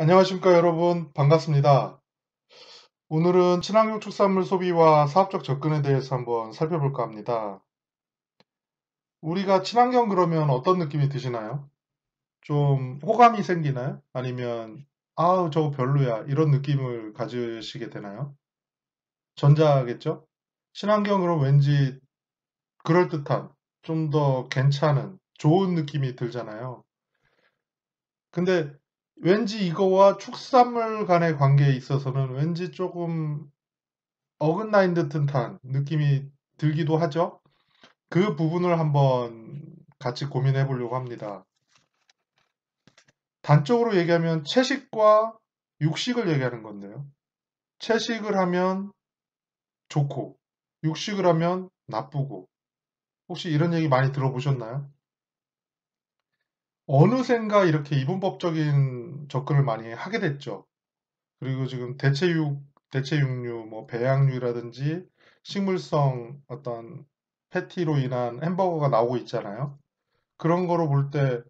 안녕하십니까 여러분 반갑습니다. 오늘은 친환경 축산물 소비와 사업적 접근에 대해서 한번 살펴볼까 합니다. 우리가 친환경 그러면 어떤 느낌이 드시나요? 좀 호감이 생기나요? 아니면 아우 저거 별로야 이런 느낌을 가지시게 되나요? 전자겠죠? 친환경 그럼 왠지 그럴듯한 좀 더 괜찮은 좋은 느낌이 들잖아요. 근데 왠지 이거와 축산물 간의 관계에 있어서는 왠지 조금 어긋나인 듯한 느낌이 들기도 하죠. 그 부분을 한번 같이 고민해 보려고 합니다. 단적으로 얘기하면 채식과 육식을 얘기하는 건데요. 채식을 하면 좋고, 육식을 하면 나쁘고, 혹시 이런 얘기 많이 들어보셨나요? 어느샌가 이렇게 이분법적인 접근을 많이 하게 됐죠. 그리고 지금 대체육류, 뭐 배양류라든지 식물성 어떤 패티로 인한 햄버거가 나오고 있잖아요. 그런 거로 볼 때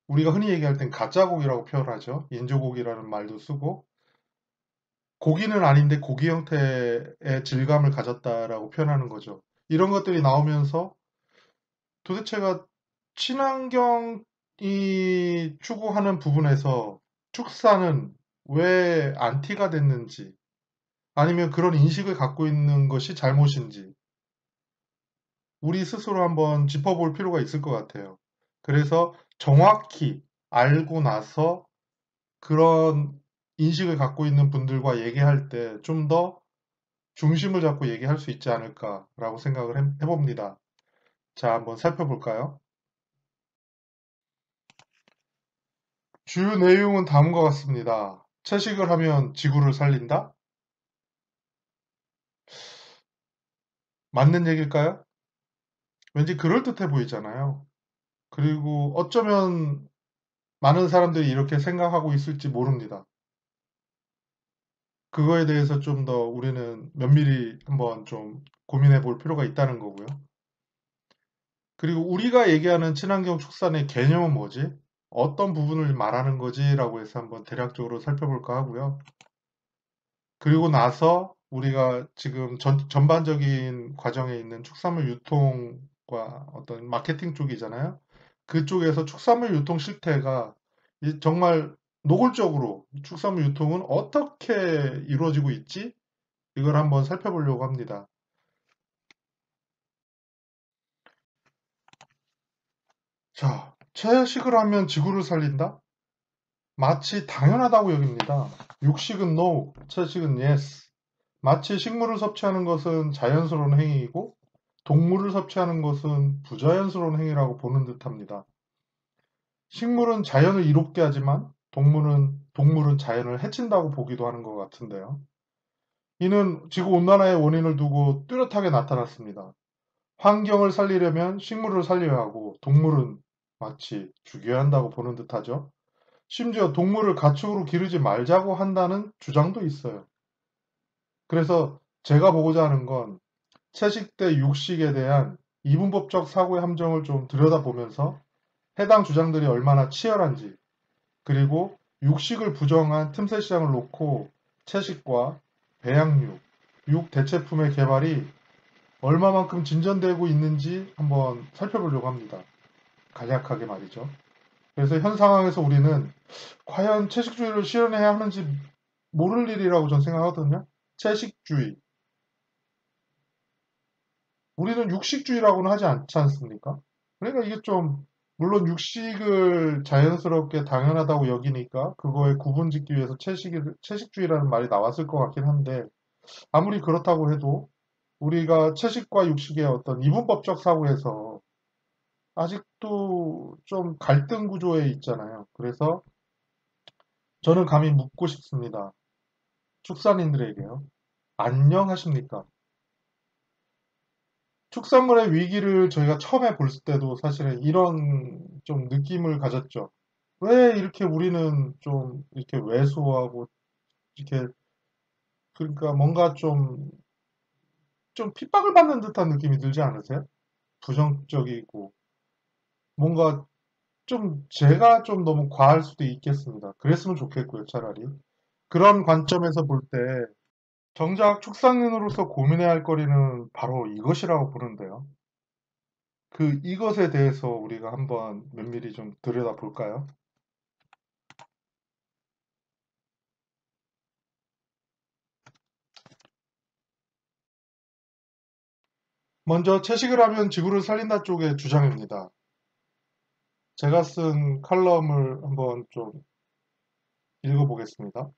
우리가 흔히 얘기할 땐 가짜고기라고 표현하죠. 인조고기라는 말도 쓰고 고기는 아닌데 고기 형태의 질감을 가졌다라고 표현하는 거죠. 이런 것들이 나오면서 도대체가 친환경이 추구하는 부분에서 축사는 왜 안티가 됐는지 아니면 그런 인식을 갖고 있는 것이 잘못인지 우리 스스로 한번 짚어볼 필요가 있을 것 같아요. 그래서 정확히 알고 나서 그런 인식을 갖고 있는 분들과 얘기할 때 좀 더 중심을 잡고 얘기할 수 있지 않을까라고 생각을 해봅니다. 자, 한번 살펴볼까요? 주요 내용은 다음과 같습니다. 채식을 하면 지구를 살린다? 맞는 얘기일까요? 왠지 그럴듯해 보이잖아요. 그리고 어쩌면 많은 사람들이 이렇게 생각하고 있을지 모릅니다. 그거에 대해서 좀 더 우리는 면밀히 한번 좀 고민해 볼 필요가 있다는 거고요. 그리고 우리가 얘기하는 친환경 축산의 개념은 뭐지? 어떤 부분을 말하는 거지라고 해서 한번 대략적으로 살펴볼까 하고요. 그리고 나서 우리가 지금 전반적인 과정에 있는 축산물 유통과 어떤 마케팅 쪽이잖아요. 그쪽에서 축산물 유통 실태가 정말 노골적으로 축산물 유통은 어떻게 이루어지고 있지? 이걸 한번 살펴보려고 합니다. 자, 채식을 하면 지구를 살린다? 마치 당연하다고 여깁니다. 육식은 no, 채식은 yes. 마치 식물을 섭취하는 것은 자연스러운 행위이고 동물을 섭취하는 것은 부자연스러운 행위라고 보는 듯합니다. 식물은 자연을 이롭게 하지만 동물은 자연을 해친다고 보기도 하는 것 같은데요. 이는 지구온난화의 원인을 두고 뚜렷하게 나타났습니다. 환경을 살리려면 식물을 살려야 하고 동물은 마치 죽여야 한다고 보는 듯하죠. 심지어 동물을 가축으로 기르지 말자고 한다는 주장도 있어요. 그래서 제가 보고자 하는 건 채식 대 육식에 대한 이분법적 사고의 함정을 좀 들여다보면서 해당 주장들이 얼마나 치열한지 그리고 육식을 부정한 틈새 시장을 놓고 채식과 배양육, 육 대체품의 개발이 얼마만큼 진전되고 있는지 한번 살펴보려고 합니다. 간략하게 말이죠. 그래서 현 상황에서 우리는 과연 채식주의를 실현해야 하는지 모를 일이라고 저는 생각하거든요. 채식주의. 우리는 육식주의라고는 하지 않지 않습니까? 그러니까 이게 좀 물론 육식을 자연스럽게 당연하다고 여기니까 그거에 구분 짓기 위해서 채식주의라는 말이 나왔을 것 같긴 한데 아무리 그렇다고 해도 우리가 채식과 육식의 어떤 이분법적 사고에서 아직도 좀 갈등 구조에 있잖아요. 그래서 저는 감히 묻고 싶습니다. 축산인들에게요. 안녕하십니까? 축산물의 위기를 저희가 처음에 볼 때도 사실은 이런 좀 느낌을 가졌죠. 왜 이렇게 우리는 좀 이렇게 왜소하고 이렇게 그러니까 뭔가 좀 핍박을 받는 듯한 느낌이 들지 않으세요? 부정적이고 뭔가 제가 좀 너무 과할 수도 있겠습니다. 그랬으면 좋겠고요, 차라리. 그런 관점에서 볼 때, 정작 축산인으로서 고민해야 할 거리는 바로 이것이라고 보는데요. 이것에 대해서 우리가 한번 면밀히 좀 들여다볼까요? 먼저 채식을 하면 지구를 살린다 쪽의 주장입니다. 제가 쓴 칼럼을 한번 좀 읽어보겠습니다.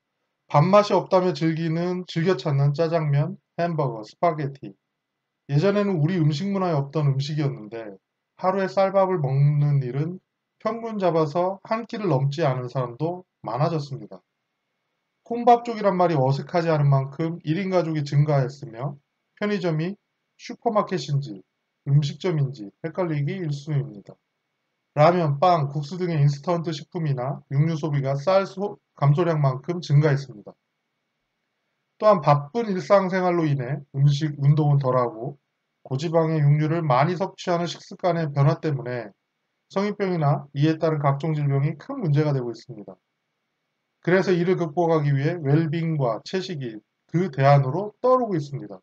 밥맛이 없다며 즐겨 찾는 짜장면, 햄버거, 스파게티. 예전에는 우리 음식 문화에 없던 음식이었는데 하루에 쌀밥을 먹는 일은 평균 잡아서 한 끼를 넘지 않은 사람도 많아졌습니다. 혼밥족이란 말이 어색하지 않은 만큼 1인 가족이 증가했으며 편의점이 슈퍼마켓인지 음식점인지 헷갈리기 일쑤입니다. 라면, 빵, 국수 등의 인스턴트 식품이나 육류 소비가 감소량만큼 증가했습니다. 또한 바쁜 일상생활로 인해 운동은 덜하고 고지방의 육류를 많이 섭취하는 식습관의 변화 때문에 성인병이나 이에 따른 각종 질병이 큰 문제가 되고 있습니다. 그래서 이를 극복하기 위해 웰빙과 채식이 그 대안으로 떠오르고 있습니다.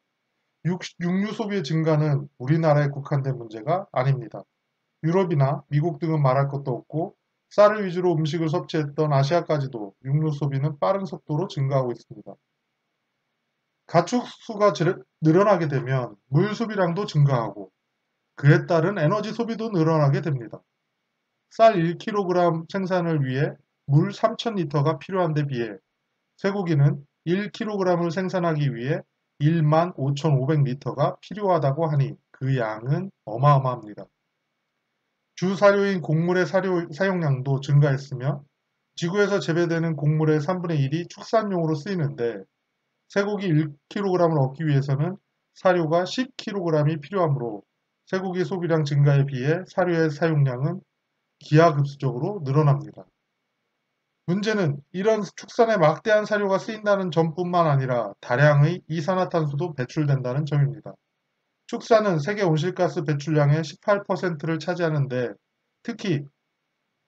육류 소비의 증가는 우리나라에 국한된 문제가 아닙니다. 유럽이나 미국 등은 말할 것도 없고 쌀을 위주로 음식을 섭취했던 아시아까지도 육류 소비는 빠른 속도로 증가하고 있습니다. 가축 수가 늘어나게 되면 물 소비량도 증가하고 그에 따른 에너지 소비도 늘어나게 됩니다. 쌀 1kg 생산을 위해 물 3,000리터가 필요한 데 비해 쇠고기는 1kg을 생산하기 위해 15,500리터가 필요하다고 하니 그 양은 어마어마합니다. 주 사료인 곡물의 사용량도 증가했으며 지구에서 재배되는 곡물의 3분의 1이 축산용으로 쓰이는데 쇠고기 1kg을 얻기 위해서는 사료가 10kg이 필요하므로 쇠고기 소비량 증가에 비해 사료의 사용량은 기하급수적으로 늘어납니다. 문제는 이런 축산에 막대한 사료가 쓰인다는 점뿐만 아니라 다량의 이산화탄소도 배출된다는 점입니다. 축산은 세계 온실가스 배출량의 18%를 차지하는데 특히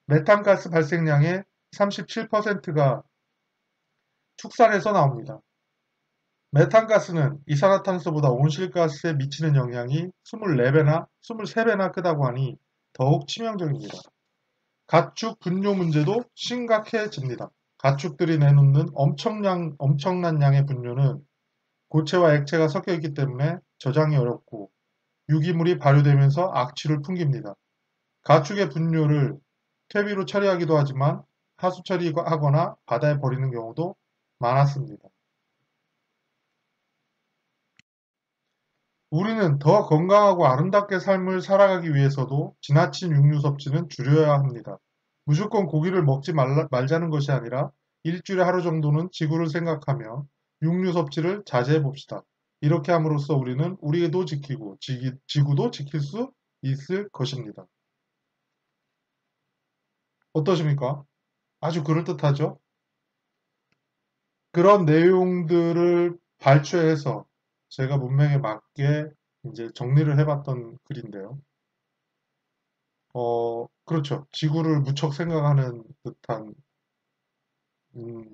메탄가스 발생량의 37%가 축산에서 나옵니다. 메탄가스는 이산화탄소보다 온실가스에 미치는 영향이 23배나 크다고 하니 더욱 치명적입니다. 가축 분뇨 문제도 심각해집니다. 가축들이 내놓는 엄청난 양의 분뇨는 고체와 액체가 섞여 있기 때문에 저장이 어렵고 유기물이 발효되면서 악취를 풍깁니다. 가축의 분뇨를 퇴비로 처리하기도 하지만 하수 처리하거나 바다에 버리는 경우도 많았습니다. 우리는 더 건강하고 아름답게 삶을 살아가기 위해서도 지나친 육류 섭취는 줄여야 합니다. 무조건 고기를 먹지 말자는 것이 아니라 일주일에 하루 정도는 지구를 생각하며 육류 섭취를 자제해 봅시다. 이렇게 함으로써 우리는 우리도 지키고 지구도 지킬 수 있을 것입니다. 어떠십니까? 아주 그럴듯하죠? 그런 내용들을 발췌해서 제가 문맥에 맞게 이제 정리를 해봤던 글인데요. 그렇죠. 지구를 무척 생각하는 듯한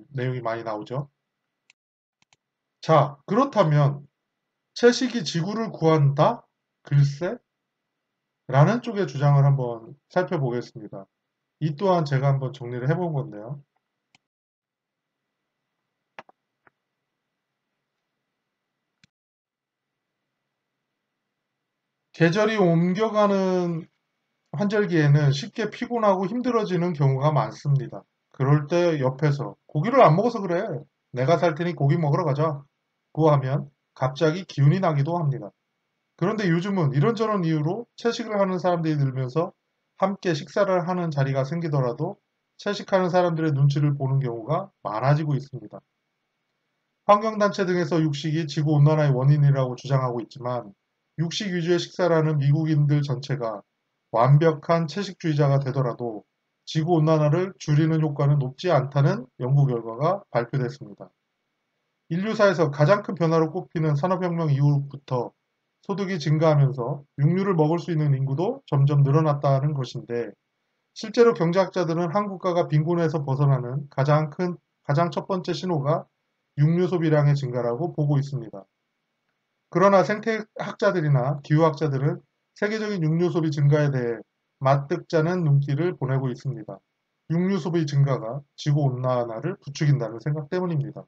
내용이 많이 나오죠. 자, 그렇다면 채식이 지구를 구한다? 글쎄? 라는 쪽의 주장을 한번 살펴보겠습니다. 이 또한 제가 한번 정리를 해본 건데요. 계절이 옮겨가는 환절기에는 쉽게 피곤하고 힘들어지는 경우가 많습니다. 그럴 때 옆에서 고기를 안 먹어서 그래. 내가 살 테니 고기 먹으러 가자. 고 하면 갑자기 기운이 나기도 합니다. 그런데 요즘은 이런저런 이유로 채식을 하는 사람들이 늘면서 함께 식사를 하는 자리가 생기더라도 채식하는 사람들의 눈치를 보는 경우가 많아지고 있습니다. 환경단체 등에서 육식이 지구온난화의 원인이라고 주장하고 있지만 육식 위주의 식사라는 미국인들 전체가 완벽한 채식주의자가 되더라도 지구온난화를 줄이는 효과는 높지 않다는 연구 결과가 발표됐습니다. 인류사에서 가장 큰 변화로 꼽히는 산업혁명 이후부터 소득이 증가하면서 육류를 먹을 수 있는 인구도 점점 늘어났다는 것인데 실제로 경제학자들은 한국가가 빈곤에서 벗어나는 가장 첫 번째 신호가 육류 소비량의 증가라고 보고 있습니다. 그러나 생태학자들이나 기후학자들은 세계적인 육류 소비 증가에 대해 맞득잖은 눈길을 보내고 있습니다. 육류 소비 증가가 지구온난화를 부추긴다는 생각 때문입니다.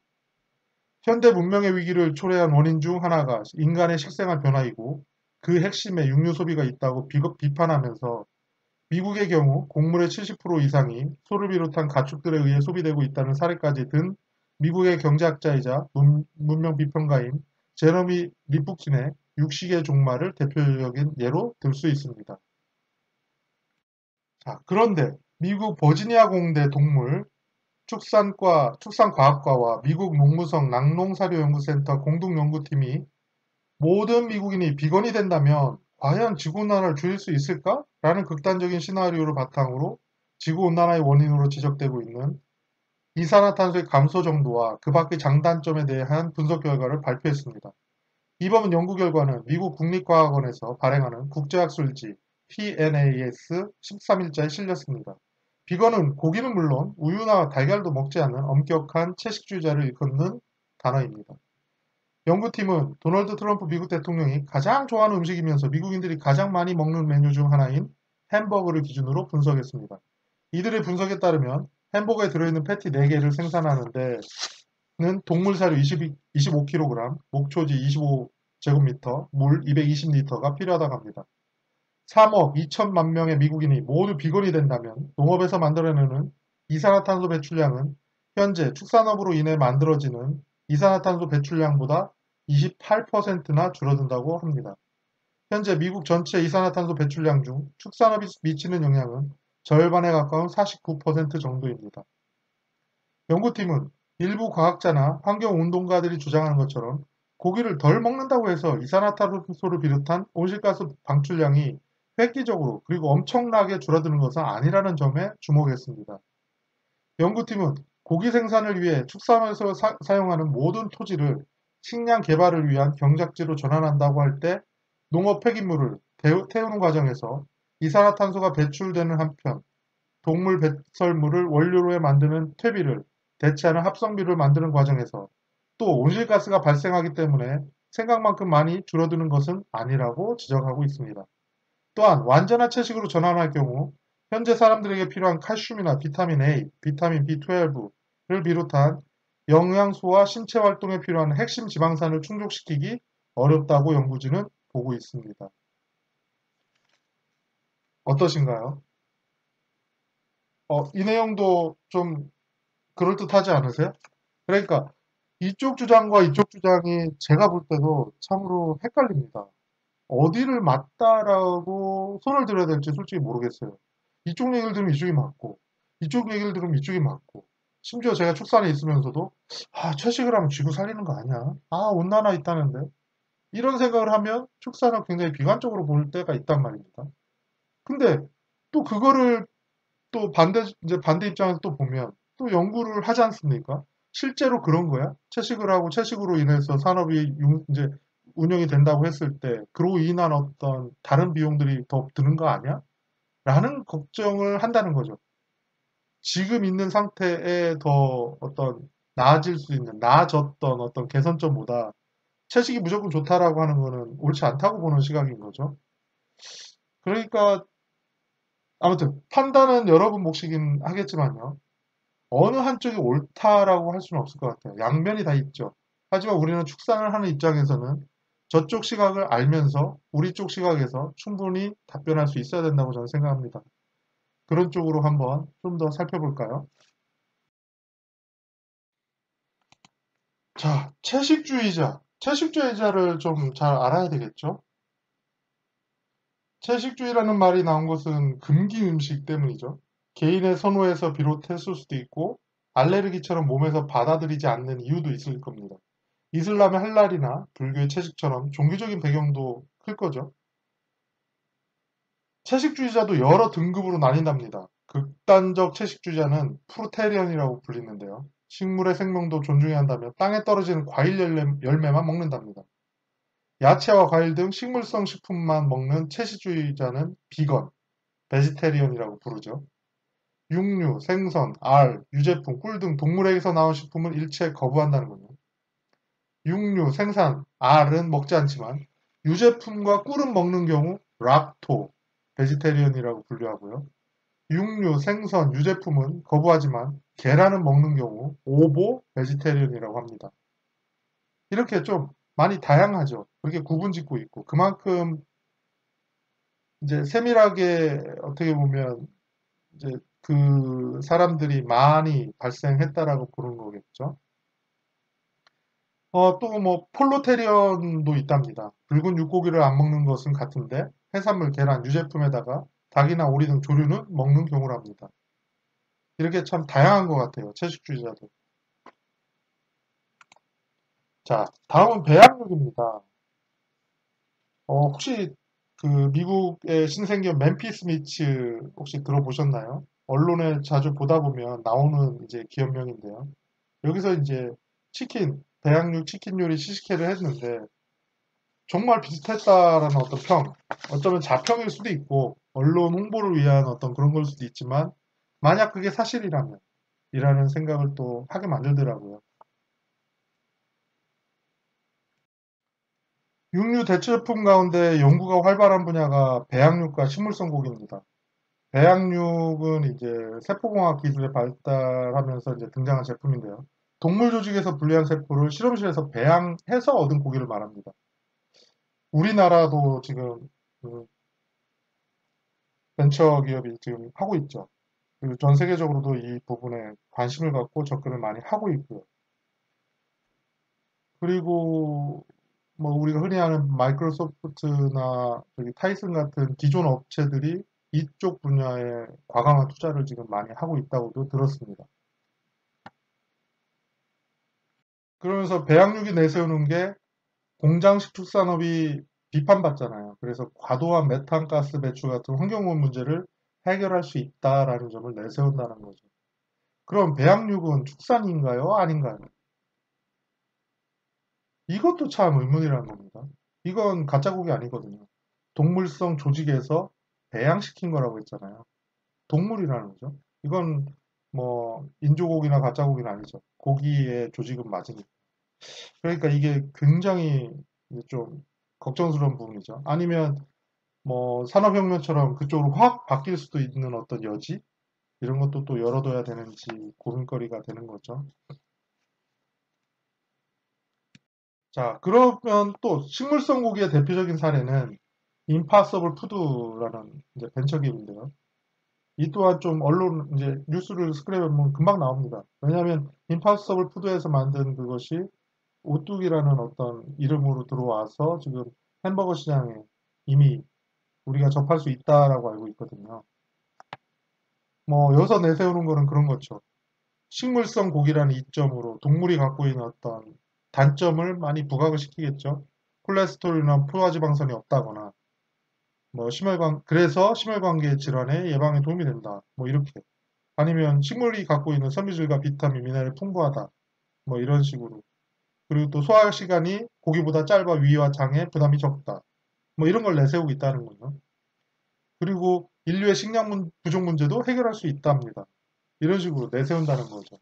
현대 문명의 위기를 초래한 원인 중 하나가 인간의 식생활 변화이고 그 핵심에 육류 소비가 있다고 비판하면서 미국의 경우 곡물의 70% 이상이 소를 비롯한 가축들에 의해 소비되고 있다는 사례까지 든 미국의 경제학자이자 문명 비평가인 제러미 리프킨의 육식의 종말을 대표적인 예로 들 수 있습니다. 자, 그런데 미국 버지니아 공대 동물 축산과학과와 미국 농무성 낙농사료연구센터 공동연구팀이 모든 미국인이 비건이 된다면 과연 지구온난화를 줄일 수 있을까? 라는 극단적인 시나리오를 바탕으로 지구온난화의 원인으로 지적되고 있는 이산화탄소의 감소 정도와 그 밖의 장단점에 대한 분석 결과를 발표했습니다. 이번 연구 결과는 미국 국립과학원에서 발행하는 국제학술지 PNAS 13일자에 실렸습니다. 비건은 고기는 물론 우유나 달걀도 먹지 않는 엄격한 채식주의자를 일컫는 단어입니다. 연구팀은 도널드 트럼프 미국 대통령이 가장 좋아하는 음식이면서 미국인들이 가장 많이 먹는 메뉴 중 하나인 햄버거를 기준으로 분석했습니다. 이들의 분석에 따르면 햄버거에 들어있는 패티 4개를 생산하는 데는 동물 사료 25kg, 목초지 25제곱미터, 물 220리터가 필요하다고 합니다. 3억 2천만 명의 미국인이 모두 비건이 된다면 농업에서 만들어내는 이산화탄소 배출량은 현재 축산업으로 인해 만들어지는 이산화탄소 배출량보다 28%나 줄어든다고 합니다. 현재 미국 전체 이산화탄소 배출량 중 축산업이 미치는 영향은 절반에 가까운 49% 정도입니다. 연구팀은 일부 과학자나 환경운동가들이 주장하는 것처럼 고기를 덜 먹는다고 해서 이산화탄소를 비롯한 온실가스 방출량이 획기적으로 그리고 엄청나게 줄어드는 것은 아니라는 점에 주목했습니다. 연구팀은 고기 생산을 위해 축산업에서 사용하는 모든 토지를 식량 개발을 위한 경작지로 전환한다고 할 때 농업 폐기물을 태우는 과정에서 이산화탄소가 배출되는 한편 동물 배설물을 원료로 해 만드는 퇴비를 대체하는 합성비를 만드는 과정에서 또 온실가스가 발생하기 때문에 생각만큼 많이 줄어드는 것은 아니라고 지적하고 있습니다. 또한 완전한 채식으로 전환할 경우 현재 사람들에게 필요한 칼슘이나 비타민 A, 비타민 B12를 비롯한 영양소와 신체 활동에 필요한 핵심 지방산을 충족시키기 어렵다고 연구진은 보고 있습니다. 어떠신가요? 이 내용도 좀 그럴듯하지 않으세요? 그러니까 이쪽 주장과 이쪽 주장이 제가 볼 때도 참으로 헷갈립니다. 어디를 맞다라고 손을 들어야 될지 솔직히 모르겠어요. 이쪽 얘기를 들으면 이쪽이 맞고, 이쪽 얘기를 들으면 이쪽이 맞고, 심지어 제가 축산에 있으면서도, 채식을 하면 쥐고 살리는 거 아니야? 온난화 있다는데? 이런 생각을 하면 축산을 굉장히 비관적으로 볼 때가 있단 말입니다. 근데 또 그거를 또 이제 반대 입장에서 또 보면 또 연구를 하지 않습니까? 실제로 그런 거야? 채식을 하고 채식으로 인해서 산업이 이제 운영이 된다고 했을 때 그로 인한 어떤 다른 비용들이 더 드는 거 아니야? 라는 걱정을 한다는 거죠. 지금 있는 상태에 더 어떤 나아졌던 어떤 개선점보다 채식이 무조건 좋다라고 하는 거는 옳지 않다고 보는 시각인 거죠. 그러니까 아무튼 판단은 여러분 몫이긴 하겠지만요. 어느 한쪽이 옳다라고 할 수는 없을 것 같아요. 양면이 다 있죠. 하지만 우리는 축산을 하는 입장에서는 저쪽 시각을 알면서 우리 쪽 시각에서 충분히 답변할 수 있어야 된다고 저는 생각합니다. 그런 쪽으로 한번 좀 더 살펴볼까요? 자, 채식주의자. 채식주의자를 좀 잘 알아야 되겠죠? 채식주의라는 말이 나온 것은 금기 음식 때문이죠. 개인의 선호에서 비롯했을 수도 있고 알레르기처럼 몸에서 받아들이지 않는 이유도 있을 겁니다. 이슬람의 할랄이나 불교의 채식처럼 종교적인 배경도 클 거죠. 채식주의자도 여러 등급으로 나뉜답니다. 극단적 채식주의자는 프루테리언이라고 불리는데요. 식물의 생명도 존중해야 한다며 땅에 떨어지는 과일 열매만 먹는답니다. 야채와 과일 등 식물성 식품만 먹는 채식주의자는 비건, 베지테리언이라고 부르죠. 육류, 생선, 알, 유제품, 꿀 등 동물에게서 나온 식품은 일체 거부한다는 거예요. 육류, 생산, 알은 먹지 않지만 유제품과 꿀은 먹는 경우 락토, 베지테리언이라고 분류하고요. 육류, 생선, 유제품은 거부하지만 계란은 먹는 경우 오보, 베지테리언이라고 합니다. 이렇게 좀 많이 다양하죠. 그렇게 구분짓고 있고 그만큼 이제 세밀하게 어떻게 보면 이제 그 사람들이 많이 발생했다라고 보는 거겠죠. 또 뭐 폴로테리언도 있답니다. 붉은 육고기를 안 먹는 것은 같은데 해산물, 계란, 유제품에다가 닭이나 오리 등 조류는 먹는 경우랍니다. 이렇게 참 다양한 것 같아요. 채식주의자들. 자, 다음은 배양육입니다. 혹시 그 미국의 신생기업 맨피스 미츠 혹시 들어보셨나요? 언론에 자주 보다 보면 나오는 이제 기업명인데요. 여기서 이제 치킨, 배양육 치킨 요리 시식회를 했는데 정말 비슷했다라는 어떤 평, 어쩌면 자평일 수도 있고 언론 홍보를 위한 어떤 그런 걸 수도 있지만 만약 그게 사실이라면 이라는 생각을 또 하게 만들더라고요. 육류 대체품 가운데 연구가 활발한 분야가 배양육과 식물성 고기입니다. 배양육은 이제 세포공학 기술의 발달하면서 이제 등장한 제품인데요. 동물 조직에서 분리한 세포를 실험실에서 배양해서 얻은 고기를 말합니다. 우리나라도 지금 그 벤처 기업이 지금 하고 있죠. 그리고 전 세계적으로도 이 부분에 관심을 갖고 접근을 많이 하고 있고요. 그리고 뭐 우리가 흔히 아는 마이크로소프트나 저기 타이슨 같은 기존 업체들이 이쪽 분야에 과감한 투자를 지금 많이 하고 있다고도 들었습니다. 그러면서 배양육이 내세우는 게 공장식 축산업이 비판받잖아요. 그래서 과도한 메탄가스 배출 같은 환경오염 문제를 해결할 수 있다라는 점을 내세운다는 거죠. 그럼 배양육은 축산인가요? 아닌가요? 이것도 참 의문이라는 겁니다. 이건 가짜고기 아니거든요. 동물성 조직에서 배양시킨 거라고 했잖아요. 동물이라는 거죠. 이건 뭐 인조고기나 가짜고기는 아니죠. 고기의 조직은 맞으니까. 그러니까 이게 굉장히 좀 걱정스러운 부분이죠. 아니면 뭐 산업혁명처럼 그쪽으로 확 바뀔 수도 있는 어떤 여지? 이런 것도 또 열어둬야 되는지 고민거리가 되는 거죠. 자, 그러면 또 식물성 고기의 대표적인 사례는 임파서블 푸드라는 이제 벤처기업인데요. 이 또한 좀 언론 이제 뉴스를 스크랩해보면 금방 나옵니다. 왜냐하면 임파서블 푸드에서 만든 그것이 오뚜기라는 어떤 이름으로 들어와서 지금 햄버거 시장에 이미 우리가 접할 수 있다라고 알고 있거든요. 뭐 여기서 내세우는 거는 그런 거죠. 식물성 고기라는 이점으로 동물이 갖고 있는 어떤 단점을 많이 부각을 시키겠죠. 콜레스테롤이나 포화지방산이 없다거나 뭐 그래서 심혈관계 질환의 예방에 도움이 된다. 뭐 이렇게. 아니면 식물이 갖고 있는 섬유질과 비타민, 미네랄이 풍부하다. 뭐 이런 식으로. 그리고 또 소화 시간이 고기보다 짧아 위와 장에 부담이 적다. 뭐 이런 걸 내세우고 있다는 거죠. 그리고 인류의 식량 부족 문제도 해결할 수 있답니다. 이런 식으로 내세운다는 거죠.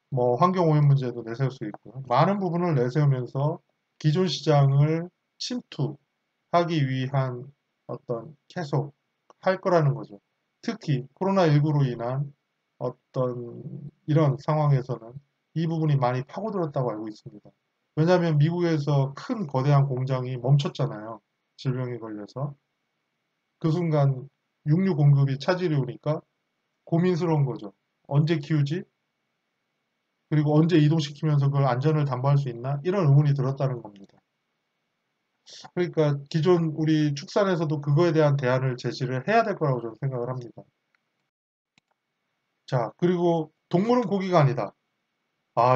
뭐 환경오염 문제도 내세울 수 있고요. 많은 부분을 내세우면서 기존 시장을 침투하기 위한 어떤 계속 할 거라는 거죠. 특히 코로나19로 인한 어떤 이런 상황에서는 이 부분이 많이 파고들었다고 알고 있습니다. 왜냐하면 미국에서 큰 거대한 공장이 멈췄잖아요. 질병에 걸려서. 그 순간 육류 공급이 차질이 오니까 고민스러운 거죠. 언제 키우지? 그리고 언제 이동시키면서 그걸 안전을 담보할 수 있나? 이런 의문이 들었다는 겁니다. 그러니까 기존 우리 축산에서도 그거에 대한 대안을 제시를 해야 될 거라고 저는 생각을 합니다. 자, 그리고 동물은 고기가 아니다.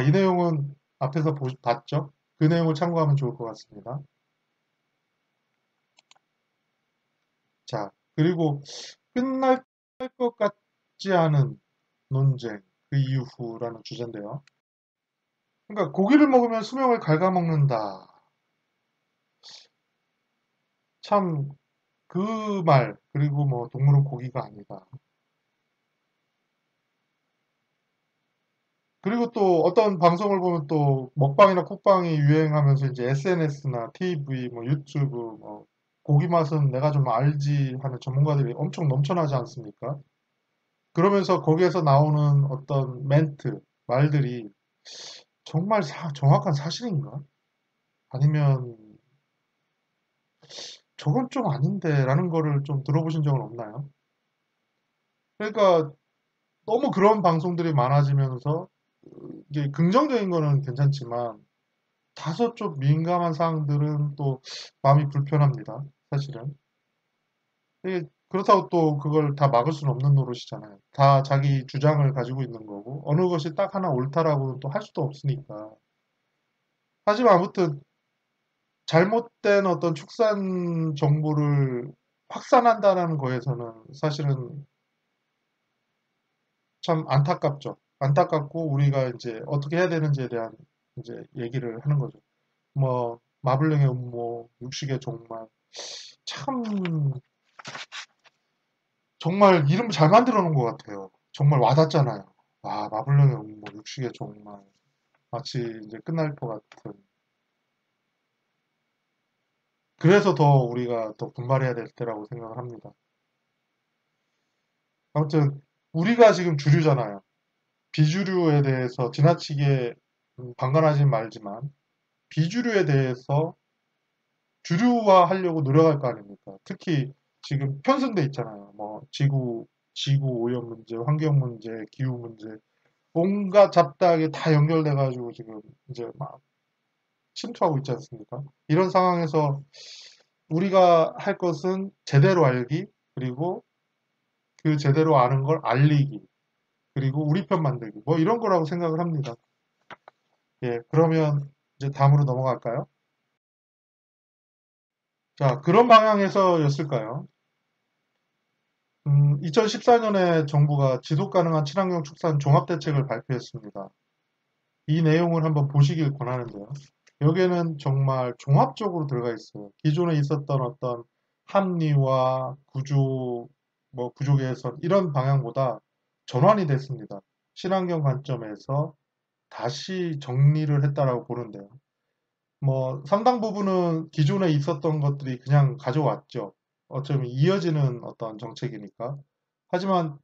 이 내용은 앞에서 봤죠? 그 내용을 참고하면 좋을 것 같습니다. 자, 그리고 끝날 것 같지 않은 논쟁, 그 이후라는 주제인데요. 그러니까 고기를 먹으면 수명을 갉아먹는다. 참 그 말, 그리고 뭐 동물은 고기가 아니다. 그리고 또 어떤 방송을 보면 또 먹방이나 쿡방이 유행하면서 이제 SNS나 TV, 뭐 유튜브, 뭐 고기 맛은 내가 좀 알지 하는 전문가들이 엄청 넘쳐나지 않습니까? 그러면서 거기에서 나오는 어떤 멘트, 말들이 정말 정확한 사실인가? 아니면 저건 좀 아닌데 라는 거를 좀 들어보신 적은 없나요? 그러니까 너무 그런 방송들이 많아지면서 이게 긍정적인 거는 괜찮지만 다소 좀 민감한 사항들은 또 마음이 불편합니다. 사실은. 그렇다고 또 그걸 다 막을 수는 없는 노릇이잖아요. 다 자기 주장을 가지고 있는 거고 어느 것이 딱 하나 옳다라고는 또 할 수도 없으니까. 하지만 아무튼 잘못된 어떤 축산 정보를 확산한다라는 거에서는 사실은 참 안타깝죠. 안타깝고 우리가 이제 어떻게 해야 되는지에 대한 이제 얘기를 하는 거죠. 뭐 마블링의 음모, 육식의 종말. 참 정말 이름 잘 만들어 놓은 것 같아요. 정말 와닿잖아요. 아, 마블링의 음모, 육식의 종말. 마치 이제 끝날 것 같은. 그래서 더 우리가 더 분발해야 될 때라고 생각을 합니다. 아무튼 우리가 지금 주류잖아요. 비주류에 대해서 지나치게 방관하지는 말지만 비주류에 대해서 주류화하려고 노력할 거 아닙니까? 특히 지금 편승돼 있잖아요. 뭐 지구 오염 문제, 환경 문제, 기후 문제, 온갖 잡다하게 다 연결돼 가지고 지금 이제 막 침투하고 있지 않습니까? 이런 상황에서 우리가 할 것은 제대로 알기, 그리고 그 제대로 아는 걸 알리기, 그리고 우리 편 만들기, 뭐 이런 거라고 생각을 합니다. 예, 그러면 이제 다음으로 넘어갈까요? 자, 그런 방향에서였을까요? 2014년에 정부가 지속 가능한 친환경 축산 종합대책을 발표했습니다. 이 내용을 한번 보시길 권하는데요. 여기에는 정말 종합적으로 들어가 있어요. 기존에 있었던 어떤 합리화, 구조 개선 이런 방향보다 전환이 됐습니다. 친환경 관점에서 다시 정리를 했다라고 보는데요. 뭐 상당 부분은 기존에 있었던 것들이 그냥 가져왔죠. 어쩌면 이어지는 어떤 정책이니까. 하지만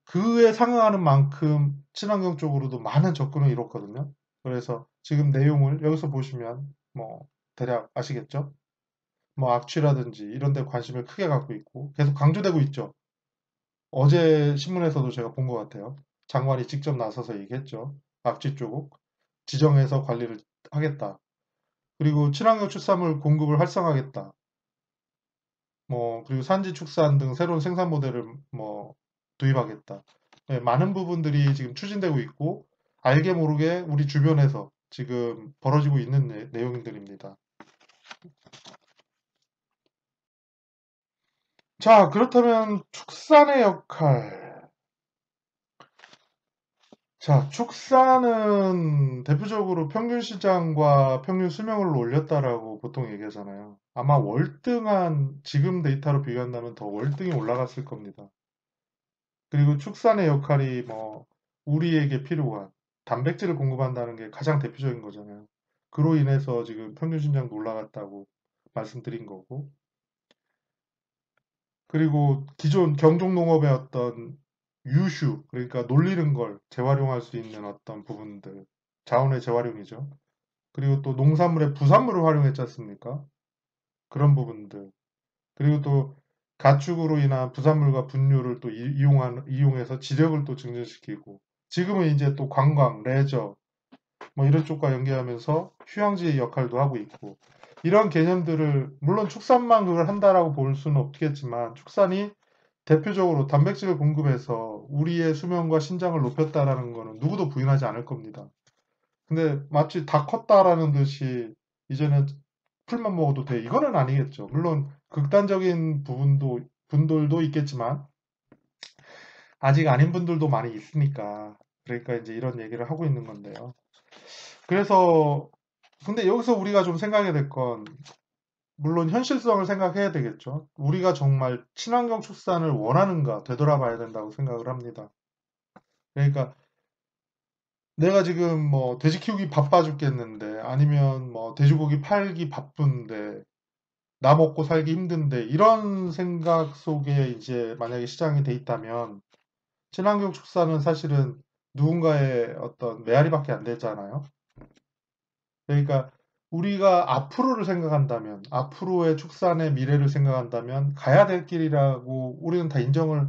그에 상응하는 만큼 친환경 쪽으로도 많은 접근을 이뤘거든요. 그래서 지금 내용을 여기서 보시면 뭐 대략 아시겠죠? 뭐 악취라든지 이런 데 관심을 크게 갖고 있고 계속 강조되고 있죠. 어제 신문에서도 제가 본 것 같아요. 장관이 직접 나서서 얘기했죠. 악취 쪽 지정해서 관리를 하겠다. 그리고 친환경 축산물 공급을 활성화하겠다. 뭐 그리고 산지 축산 등 새로운 생산 모델을 뭐 도입하겠다. 네, 많은 부분들이 지금 추진되고 있고 알게 모르게 우리 주변에서 지금 벌어지고 있는 내용들입니다. 자, 그렇다면 축산의 역할. 자, 축산은 대표적으로 평균 시장과 평균 수명을 올렸다라고 보통 얘기하잖아요. 아마 월등한 지금 데이터로 비교한다면 더 월등히 올라갔을 겁니다. 그리고 축산의 역할이 뭐 우리에게 필요한 단백질을 공급한다는 게 가장 대표적인 거잖아요. 그로 인해서 지금 평균 신장도 올라갔다고 말씀드린 거고. 그리고 기존 경종농업의 어떤 유휴, 그러니까 놀리는 걸 재활용할 수 있는 어떤 부분들, 자원의 재활용이죠. 그리고 또 농산물의 부산물을 활용했지 않습니까? 그런 부분들. 그리고 또 가축으로 인한 부산물과 분유를 또 이용해서 지력을 또 증진시키고 지금은 이제 또 관광, 레저 뭐 이런 쪽과 연계하면서 휴양지 역할도 하고 있고 이런 개념들을 물론 축산만 그걸 한다라고 볼 수는 없겠지만 축산이 대표적으로 단백질을 공급해서 우리의 수명과 신장을 높였다라는 거는 누구도 부인하지 않을 겁니다. 근데 마치 다 컸다라는 듯이 이제는 풀만 먹어도 돼. 이거는 아니겠죠. 물론 극단적인 분들도 있겠지만 아직 아닌 분들도 많이 있으니까 그러니까 이제 이런 얘기를 하고 있는 건데요. 그래서 근데 여기서 우리가 좀 생각해야 될 건 물론 현실성을 생각해야 되겠죠. 우리가 정말 친환경 축산을 원하는가 되돌아봐야 된다고 생각을 합니다. 그러니까 내가 지금 뭐 돼지 키우기 바빠 죽겠는데 아니면 뭐 돼지고기 팔기 바쁜데 나 먹고 살기 힘든데 이런 생각 속에 이제 만약에 시장이 돼 있다면 친환경 축사는 사실은 누군가의 어떤 메아리밖에 안 되잖아요. 그러니까 우리가 앞으로를 생각한다면, 앞으로의 축산의 미래를 생각한다면 가야 될 길이라고 우리는 다 인정을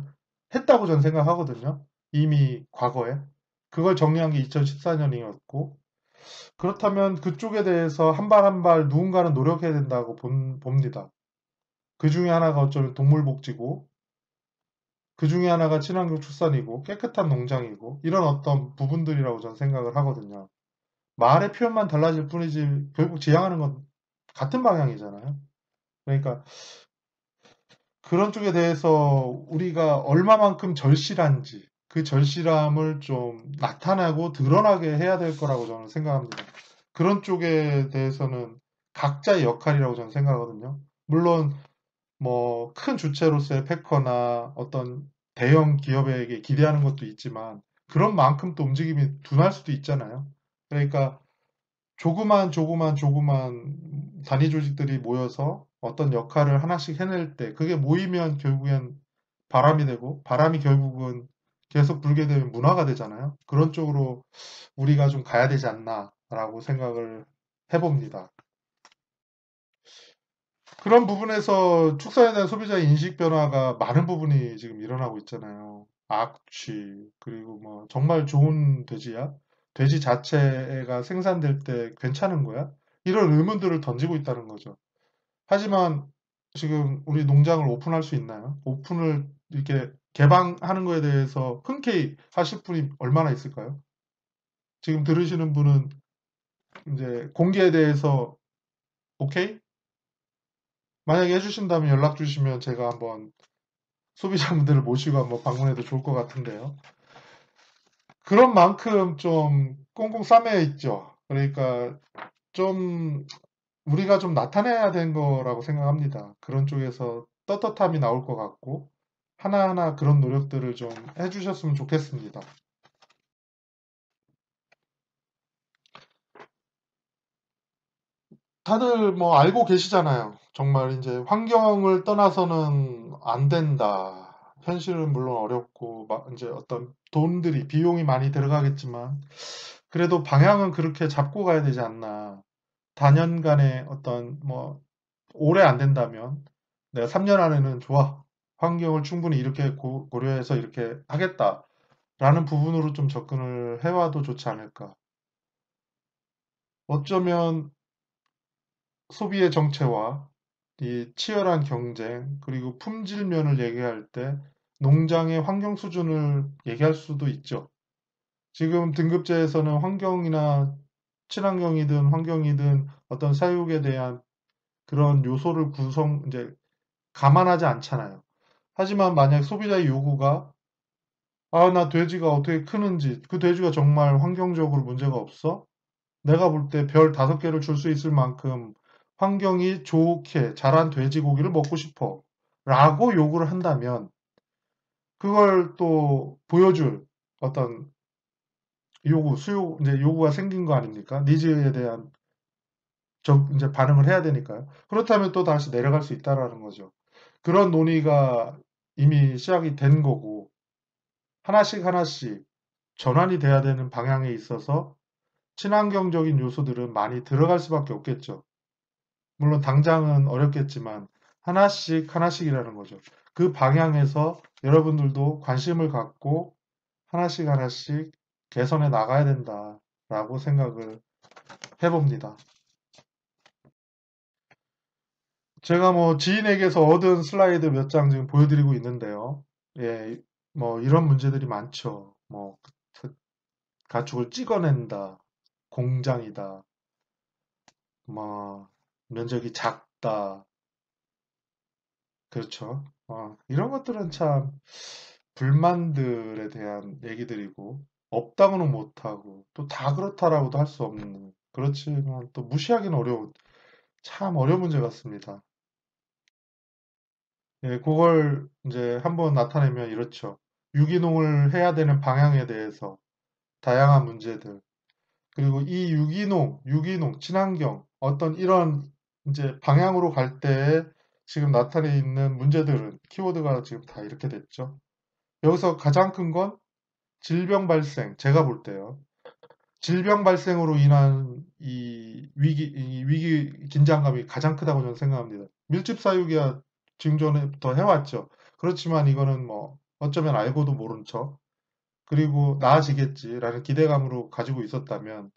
했다고 저는 생각하거든요. 이미 과거에. 그걸 정리한 게 2014년이었고, 그렇다면 그쪽에 대해서 한 발 한 발 누군가는 노력해야 된다고 봅니다. 그 중에 하나가 어쩌면 동물복지고, 그 중에 하나가 친환경 축산이고, 깨끗한 농장이고, 이런 어떤 부분들이라고 저는 생각을 하거든요. 말의 표현만 달라질 뿐이지 결국 지향하는 건 같은 방향이잖아요. 그러니까 그런 쪽에 대해서 우리가 얼마만큼 절실한지 그 절실함을 좀 나타나고 드러나게 해야 될 거라고 저는 생각합니다. 그런 쪽에 대해서는 각자의 역할이라고 저는 생각하거든요. 물론 뭐 큰 주체로서의 패커나 어떤 대형 기업에게 기대하는 것도 있지만 그런 만큼 또 움직임이 둔할 수도 있잖아요. 그러니까 조그만 단위 조직들이 모여서 어떤 역할을 하나씩 해낼 때 그게 모이면 결국엔 바람이 되고 바람이 결국은 계속 불게 되면 문화가 되잖아요. 그런 쪽으로 우리가 좀 가야 되지 않나라고 생각을 해봅니다. 그런 부분에서 축산에 대한 소비자의 인식 변화가 많은 부분이 지금 일어나고 있잖아요. 악취, 그리고 뭐 정말 좋은 돼지야? 돼지 자체가 생산될 때 괜찮은 거야? 이런 의문들을 던지고 있다는 거죠. 하지만 지금 우리 농장을 오픈할 수 있나요? 오픈을 이렇게 개방하는 거에 대해서 흔쾌히 하실 분이 얼마나 있을까요? 지금 들으시는 분은 이제 공개에 대해서 오케이? 만약에 해주신다면 연락 주시면 제가 한번 소비자분들을 모시고 한번 방문해도 좋을 것 같은데요. 그런 만큼 좀 꽁꽁 싸매여 있죠. 그러니까 좀 우리가 좀 나타내야 된 거라고 생각합니다. 그런 쪽에서 떳떳함이 나올 것 같고 하나하나 그런 노력들을 좀 해주셨으면 좋겠습니다. 다들 뭐 알고 계시잖아요. 정말 이제 환경을 떠나서는 안 된다. 현실은 물론 어렵고 막 이제 어떤 돈들이 비용이 많이 들어가겠지만 그래도 방향은 그렇게 잡고 가야 되지 않나. 단연간의 어떤 뭐 오래 안 된다면 내가 3년 안에는 좋아. 환경을 충분히 이렇게 고려해서 이렇게 하겠다라는 부분으로 좀 접근을 해와도 좋지 않을까. 어쩌면 소비의 정체와 이 치열한 경쟁, 그리고 품질면을 얘기할 때 농장의 환경 수준을 얘기할 수도 있죠. 지금 등급제에서는 환경이나 친환경이든 환경이든 어떤 사육에 대한 그런 요소를 이제 감안하지 않잖아요. 하지만 만약 소비자의 요구가 아, 나 돼지가 어떻게 크는지, 그 돼지가 정말 환경적으로 문제가 없어? 내가 볼 때 별 5개를 줄 수 있을 만큼 환경이 좋게 자란 돼지고기를 먹고 싶어. 라고 요구를 한다면 그걸 또 보여줄 어떤 이제 요구가 생긴 거 아닙니까? 니즈에 대한 이제 반응을 해야 되니까요. 그렇다면 또 다시 내려갈 수 있다라는 거죠. 그런 논의가 이미 시작이 된 거고, 하나씩 하나씩 전환이 돼야 되는 방향에 있어서 친환경적인 요소들은 많이 들어갈 수밖에 없겠죠. 물론 당장은 어렵겠지만 하나씩 하나씩이라는 거죠. 그 방향에서 여러분들도 관심을 갖고 하나씩 하나씩 개선해 나가야 된다라고 생각을 해봅니다. 제가 뭐 지인에게서 얻은 슬라이드 몇 장 지금 보여드리고 있는데요. 예, 뭐 이런 문제들이 많죠. 뭐 가축을 찍어낸다, 공장이다, 뭐 면적이 작다, 그렇죠. 이런 것들은 참 불만들에 대한 얘기들이고, 없다고는 못하고, 또 다 그렇다라고도 할 수 없는, 그렇지만 또 무시하기는 어려운, 참 어려운 문제 같습니다. 예, 그걸 이제 한번 나타내면 이렇죠. 유기농을 해야 되는 방향에 대해서 다양한 문제들, 그리고 이 유기농, 친환경, 어떤 이런 이제 방향으로 갈 때 지금 나타내 있는 문제들은 키워드가 지금 다 이렇게 됐죠. 여기서 가장 큰 건 질병 발생, 제가 볼 때요. 질병 발생으로 인한 이 위기 긴장감이 가장 크다고 저는 생각합니다. 밀집 사육이야 지금 전에부터 해왔죠. 그렇지만 이거는 뭐 어쩌면 알고도 모른 척, 그리고 나아지겠지라는 기대감으로 가지고 있었다면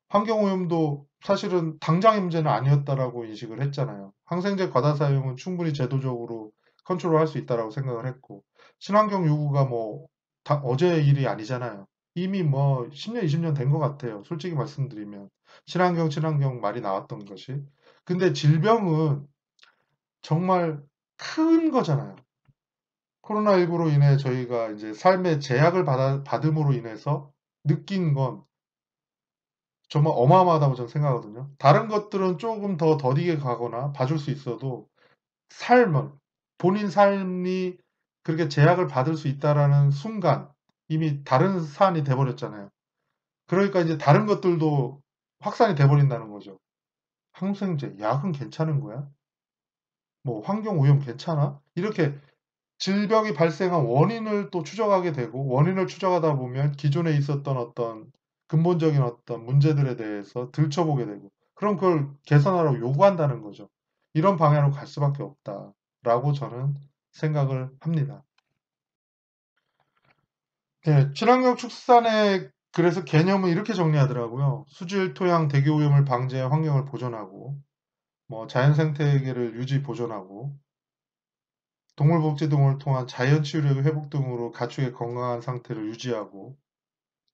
환경오염도 사실은 당장의 문제는 아니었다라고 인식을 했잖아요. 항생제 과다 사용은 충분히 제도적으로 컨트롤할 수 있다라고 생각을 했고, 친환경 요구가 뭐 어제의 일이 아니잖아요. 이미 뭐 10년, 20년 된 것 같아요. 솔직히 말씀드리면. 친환경 말이 나왔던 것이. 근데 질병은 정말 큰 거잖아요. 코로나19로 인해 저희가 이제 삶의 제약을 받음으로 인해서 느낀 건 정말 어마어마하다고 저는 생각하거든요. 다른 것들은 조금 더 더디게 가거나 봐줄 수 있어도 삶은, 본인 삶이 그렇게 제약을 받을 수 있다라는 순간 이미 다른 사안이 돼버렸잖아요. 그러니까 이제 다른 것들도 확산이 돼버린다는 거죠. 항생제, 약은 괜찮은 거야? 뭐 환경 오염 괜찮아? 이렇게 질병이 발생한 원인을 또 추적하게 되고, 원인을 추적하다 보면 기존에 있었던 어떤 근본적인 어떤 문제들에 대해서 들춰보게 되고, 그럼 그걸 개선하라고 요구한다는 거죠. 이런 방향으로 갈 수밖에 없다라고 저는 생각을 합니다. 네, 친환경 축산의 그래서 개념은 이렇게 정리하더라고요. 수질, 토양, 대기 오염을 방지해 환경을 보존하고, 뭐 자연 생태계를 유지 보존하고, 동물복지 등을 통한 자연 치유력 회복 등으로 가축의 건강한 상태를 유지하고,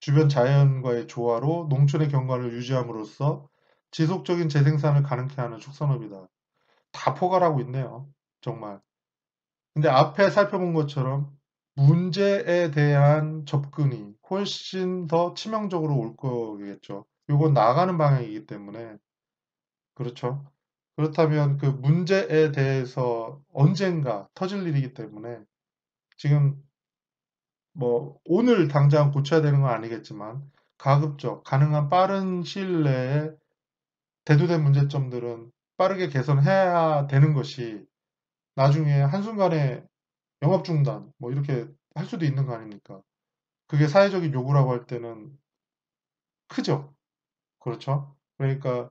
주변 자연과의 조화로 농촌의 경관을 유지함으로써 지속적인 재생산을 가능케 하는 축산업이다. 다 포괄하고 있네요. 정말. 근데 앞에 살펴본 것처럼 문제에 대한 접근이 훨씬 더 치명적으로 올 거겠죠. 이건 나아가는 방향이기 때문에. 그렇죠. 그렇다면 그 문제에 대해서 언젠가 터질 일이기 때문에 지금 뭐 오늘 당장 고쳐야 되는 건 아니겠지만 가급적 가능한 빠른 시일 내에 대두된 문제점들은 빠르게 개선해야 되는 것이 나중에 한순간에 영업 중단 뭐 이렇게 할 수도 있는 거 아닙니까? 그게 사회적인 요구라고 할 때는 크죠. 그렇죠? 그러니까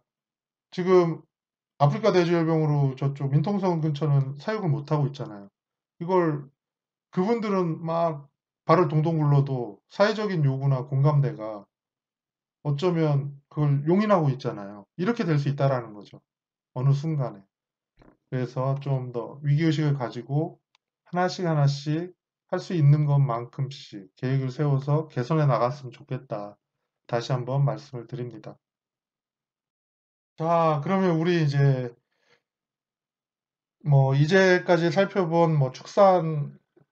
지금 아프리카 돼지열병으로 저쪽 민통성 근처는 사육을 못 하고 있잖아요. 이걸 그분들은 막 발을 동동 굴러도 사회적인 요구나 공감대가 어쩌면 그걸 용인하고 있잖아요. 이렇게 될 수 있다라는 거죠. 어느 순간에. 그래서 좀 더 위기의식을 가지고 하나씩 하나씩 할 수 있는 것만큼씩 계획을 세워서 개선해 나갔으면 좋겠다. 다시 한번 말씀을 드립니다. 자, 그러면 우리 이제 뭐 이제까지 살펴본 뭐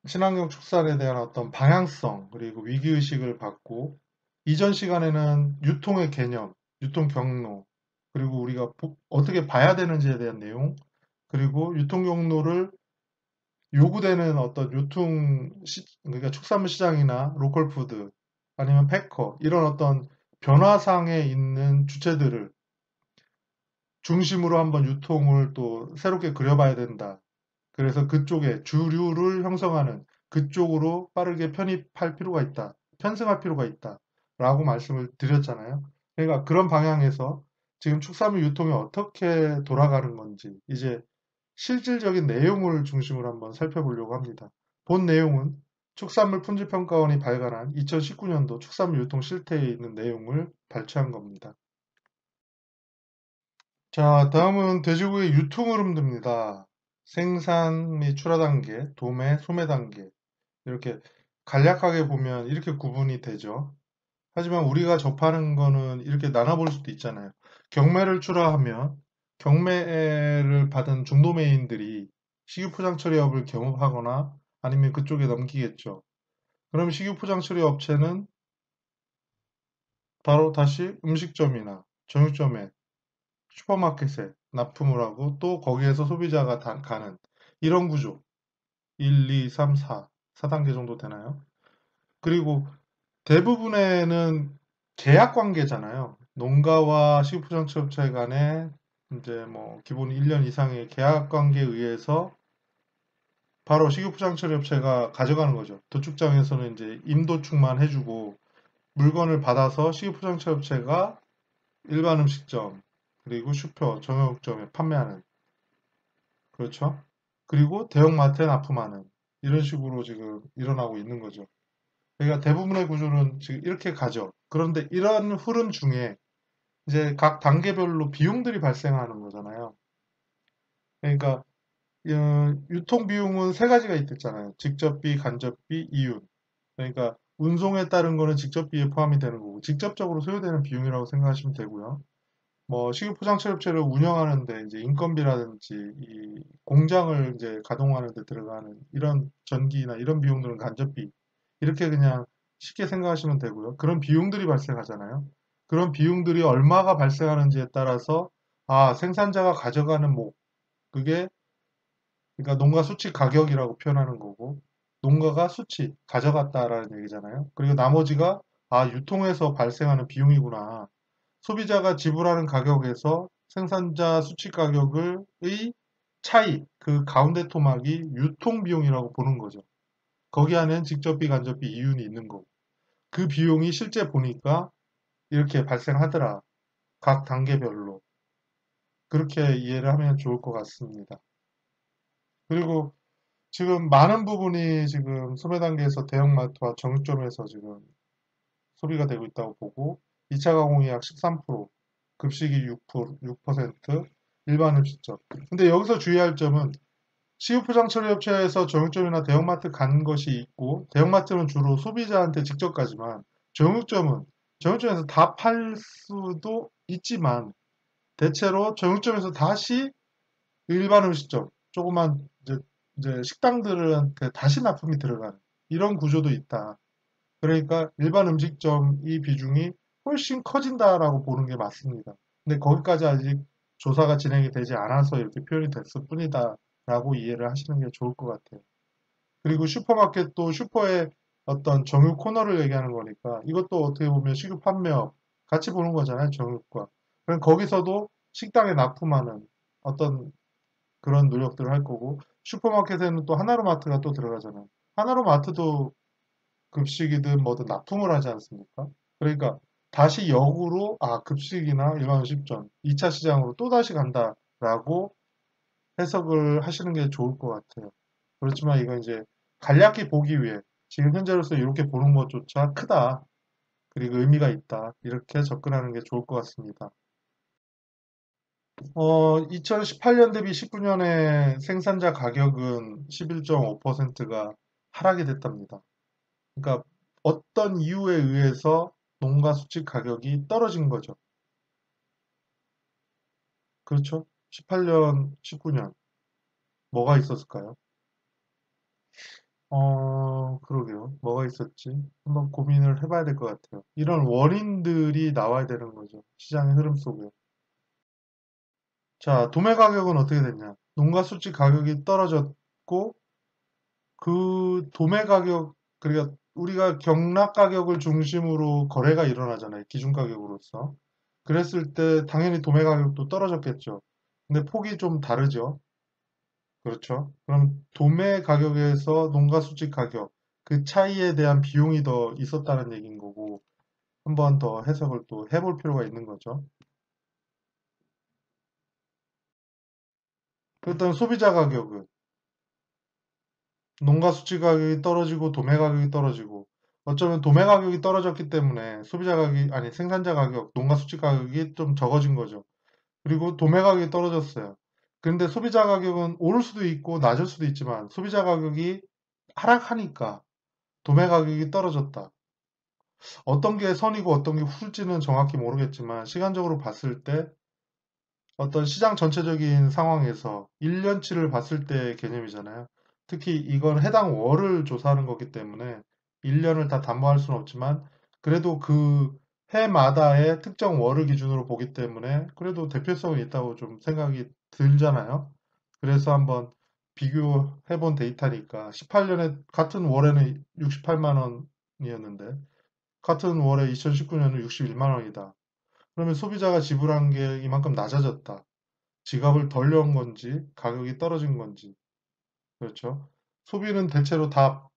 친환경 축산에 대한 어떤 방향성, 그리고 위기의식을 갖고 이전 시간에는 유통의 개념, 유통 경로, 그리고 우리가 어떻게 봐야 되는지에 대한 내용, 그리고 유통 경로를 요구되는 어떤 그러니까 축산물 시장이나 로컬 푸드, 아니면 패커, 이런 어떤 변화상에 있는 주체들을 중심으로 한번 유통을 또 새롭게 그려봐야 된다. 그래서 그쪽에 주류를 형성하는 그쪽으로 빠르게 편입할 필요가 있다. 편승할 필요가 있다. 라고 말씀을 드렸잖아요. 그러니까 그런 방향에서 지금 축산물 유통이 어떻게 돌아가는 건지 이제 실질적인 내용을 중심으로 한번 살펴보려고 합니다. 본 내용은 축산물 품질평가원이 발간한 2019년도 축산물 유통 실태에 있는 내용을 발췌한 겁니다. 자, 다음은 돼지고기 유통 흐름들입니다. 생산 및 출하 단계, 도매, 소매 단계. 이렇게 간략하게 보면 이렇게 구분이 되죠. 하지만 우리가 접하는 거는 이렇게 나눠볼 수도 있잖아요. 경매를 출하하면 경매를 받은 중도매인들이 식유 포장 처리업을 경업하거나 아니면 그쪽에 넘기겠죠. 그럼 식유 포장 처리 업체는 바로 다시 음식점이나 정육점에 슈퍼마켓에 납품을 하고 또 거기에서 소비자가 가는 이런 구조. 1, 2, 3, 4, 4단계 정도 되나요? 그리고 대부분에는 계약 관계잖아요. 농가와 식품포장처업체 간에 이제 뭐 기본 1년 이상의 계약 관계에 의해서 바로 식육포장처리업체가 가져가는 거죠. 도축장에서는 이제 임도축만 해주고 물건을 받아서 식육포장처리업체가 일반 음식점 그리고 슈퍼, 정육점에 판매하는, 그렇죠. 그리고 대형마트에 납품하는, 이런 식으로 지금 일어나고 있는 거죠. 그러니까 대부분의 구조는 지금 이렇게 가죠. 그런데 이런 흐름 중에 이제 각 단계별로 비용들이 발생하는 거잖아요. 그러니까 유통 비용은 세 가지가 있댔잖아요. 직접비, 간접비, 이윤. 그러니까 운송에 따른 거는 직접비에 포함이 되는 거고 직접적으로 소요되는 비용이라고 생각하시면 되고요. 뭐 식육포장체업체를 운영하는데 이제 인건비라든지 이 공장을 이제 가동하는 데 들어가는 이런 전기나 이런 비용들은 간접비, 이렇게 그냥 쉽게 생각하시면 되고요. 그런 비용들이 발생하잖아요. 그런 비용들이 얼마가 발생하는지에 따라서 생산자가 가져가는 그게, 그러니까 농가 수치 가격이라고 표현하는 거고 농가가 수치 가져갔다라는 얘기잖아요. 그리고 나머지가 유통에서 발생하는 비용이구나. 소비자가 지불하는 가격에서 생산자 수치 가격의 차이, 그 가운데 토막이 유통 비용이라고 보는 거죠. 거기 안엔 직접비, 간접비, 이윤이 있는 거고 그 비용이 실제 보니까 이렇게 발생하더라. 각 단계별로. 그렇게 이해를 하면 좋을 것 같습니다. 그리고 지금 많은 부분이 지금 소매 단계에서 대형마트와 정육점에서 지금 소비가 되고 있다고 보고 2차 가공이 약 13%, 급식이 6%, 일반 음식점. 근데 여기서 주의할 점은 식육포장 처리업체에서 정육점이나 대형마트 간 것이 있고 대형마트는 주로 소비자한테 직접 가지만 정육점에서 다 팔 수도 있지만 대체로 정육점에서 다시 일반 음식점, 조그만 이제 식당들한테 다시 납품이 들어가는 이런 구조도 있다. 그러니까 일반 음식점 이 비중이 훨씬 커진다라고 보는 게 맞습니다. 근데 거기까지 아직 조사가 진행이 되지 않아서 이렇게 표현이 됐을 뿐이다라고 이해를 하시는 게 좋을 것 같아요. 그리고 슈퍼마켓도 슈퍼의 어떤 정육 코너를 얘기하는 거니까 이것도 어떻게 보면 식육 판매업 같이 보는 거잖아요, 정육과. 그럼 거기서도 식당에 납품하는 어떤 그런 노력들을 할 거고 슈퍼마켓에는 또 하나로마트가 또 들어가잖아요. 하나로마트도 급식이든 뭐든 납품을 하지 않습니까? 그러니까 다시 역으로 급식이나 일반 음식점 2차 시장으로 또다시 간다라고 해석을 하시는 게 좋을 것 같아요. 그렇지만 이건 이제 간략히 보기 위해 지금 현재로서 이렇게 보는 것조차 크다. 그리고 의미가 있다. 이렇게 접근하는 게 좋을 것 같습니다. 2018년 대비 19년에 생산자 가격은 11.5%가 하락이 됐답니다. 그러니까 어떤 이유에 의해서 농가 수치 가격이 떨어진 거죠. 그렇죠? 18년, 19년 뭐가 있었을까요? 그러게요. 뭐가 있었지? 한번 고민을 해봐야 될 것 같아요. 이런 원인들이 나와야 되는 거죠. 시장의 흐름 속에. 자, 도매 가격은 어떻게 됐냐? 농가 수치 가격이 떨어졌고 그 도매 가격, 그러니까 우리가 경락 가격을 중심으로 거래가 일어나잖아요. 기준 가격으로서. 그랬을 때 당연히 도매 가격도 떨어졌겠죠. 근데 폭이 좀 다르죠. 그렇죠. 그럼 도매 가격에서 농가 수지 가격, 그 차이에 대한 비용이 더 있었다는 얘기인 거고, 한 번 더 해석을 또 해볼 필요가 있는 거죠. 일단 소비자 가격은 농가 수지 가격이 떨어지고 도매 가격이 떨어지고, 어쩌면 도매 가격이 떨어졌기 때문에 소비자 가격이, 아니 생산자 가격, 농가 수지 가격이 좀 적어진 거죠. 그리고 도매 가격이 떨어졌어요. 그런데 소비자 가격은 오를 수도 있고 낮을 수도 있지만 소비자 가격이 하락하니까 도매 가격이 떨어졌다. 어떤 게 선이고 어떤 게 후일지는 정확히 모르겠지만 시간적으로 봤을 때 어떤 시장 전체적인 상황에서 1년치를 봤을 때의 개념이잖아요. 특히 이건 해당 월을 조사하는 거기 때문에 1년을 다 담보할 수는 없지만 그래도 그 해마다의 특정 월을 기준으로 보기 때문에 그래도 대표성이 있다고 좀 생각이 들잖아요. 그래서 한번 비교해 본 데이터니까 18년에 같은 월에는 68만 원이었는데 같은 월에 2019년은 61만 원이다. 그러면 소비자가 지불한 게 이만큼 낮아졌다. 지갑을 덜 연 건지, 가격이 떨어진 건지. 그렇죠. 소비는 대체로 다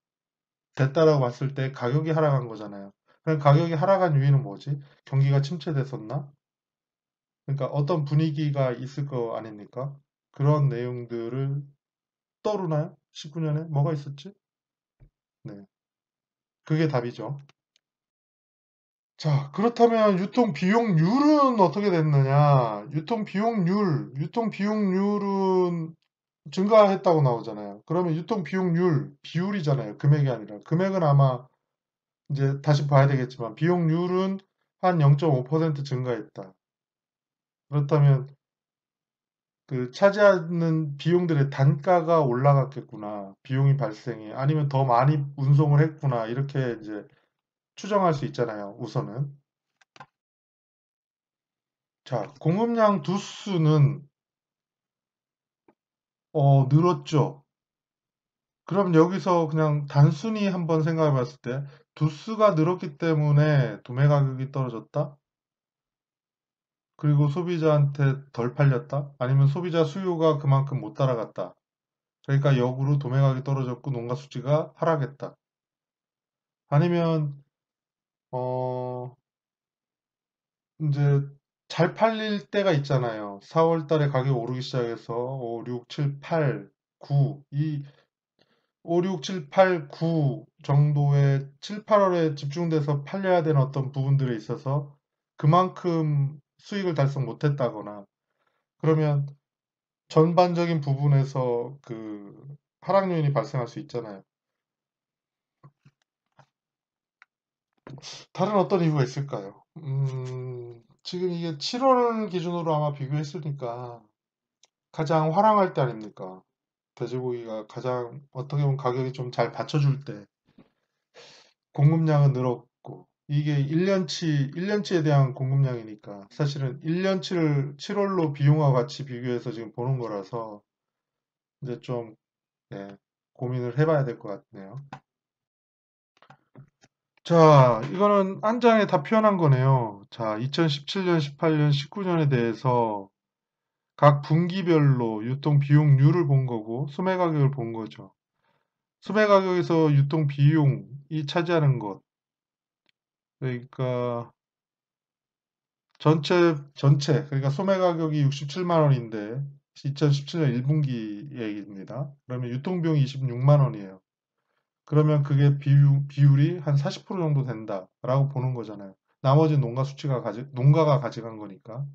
됐다라고 봤을 때 가격이 하락한 거잖아요. 그럼 가격이 하락한 요인은 뭐지? 경기가 침체됐었나? 그러니까 어떤 분위기가 있을 거 아닙니까? 그런 내용들을 떠오르나요? 19년에 뭐가 있었지? 네. 그게 답이죠. 자, 그렇다면 유통 비용률은 어떻게 됐느냐? 유통 비용률은 증가했다고 나오잖아요. 그러면 유통 비용률, 비율이잖아요. 금액이 아니라. 금액은 아마 이제 다시 봐야 되겠지만, 비용률은 한 0.5% 증가했다. 그렇다면 그 차지하는 비용들의 단가가 올라갔겠구나. 비용이 발생해. 아니면 더 많이 운송을 했구나. 이렇게 이제 추정할 수 있잖아요. 우선은. 자, 공급량 두수는 늘었죠. 그럼 여기서 그냥 단순히 한번 생각해 봤을 때 두수가 늘었기 때문에 도매 가격이 떨어졌다? 그리고 소비자한테 덜 팔렸다? 아니면 소비자 수요가 그만큼 못 따라갔다? 그러니까 역으로 도매 가격이 떨어졌고 농가 수지가 하락했다. 아니면 어 이제 잘 팔릴 때가 있잖아요. 4월 달에 가격이 오르기 시작해서 5, 6, 7, 8, 9, 5, 6, 7, 8, 9 정도의 7, 8월에 집중돼서 팔려야 되는 어떤 부분들에 있어서 그만큼 수익을 달성 못했다거나 그러면 전반적인 부분에서 그 하락 요인이 발생할 수 있잖아요. 다른 어떤 이유가 있을까요? 지금 이게 7월 기준으로 아마 비교했으니까 가장 화랑할 때 아닙니까? 돼지고기가 가장 어떻게 보면 가격이 좀 잘 받쳐줄 때 공급량은 늘었고 이게 1년치에 대한 공급량이니까 사실은 1년치를 7월로 비용과 같이 비교해서 지금 보는 거라서 이제 좀 네, 고민을 해봐야 될 것 같네요. 자, 이거는 한 장에 다 표현한 거네요. 자, 2017년, 18년, 19년에 대해서 각 분기별로 유통 비용률을 본 거고 소매 가격을 본 거죠. 소매 가격에서 유통 비용이 차지하는 것. 그러니까 그러니까 소매 가격이 67만 원인데 2017년 1분기 얘기입니다. 그러면 유통 비용이 26만 원이에요. 그러면 그게 비율이 한 40% 정도 된다라고 보는 거잖아요. 나머지 농가가 가져간 거니까.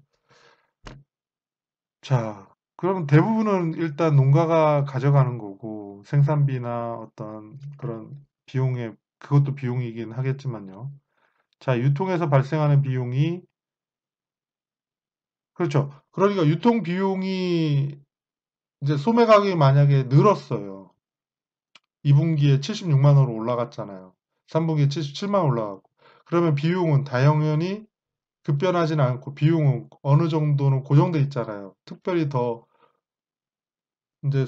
자, 그러면 대부분은 일단 농가가 가져가는 거고 생산비나 어떤 그런 비용에 그것도 비용이긴 하겠지만요. 자, 유통에서 발생하는 비용이 그렇죠. 그러니까 유통 비용이 이제 소매 가격이 만약에 늘었어요. 2분기에 76만 원으로 올라갔잖아요. 3분기에 77만 원 올라갔고. 그러면 비용은 당연히 급변하진 않고 비용은 어느 정도는 고정돼 있잖아요. 특별히 더 이제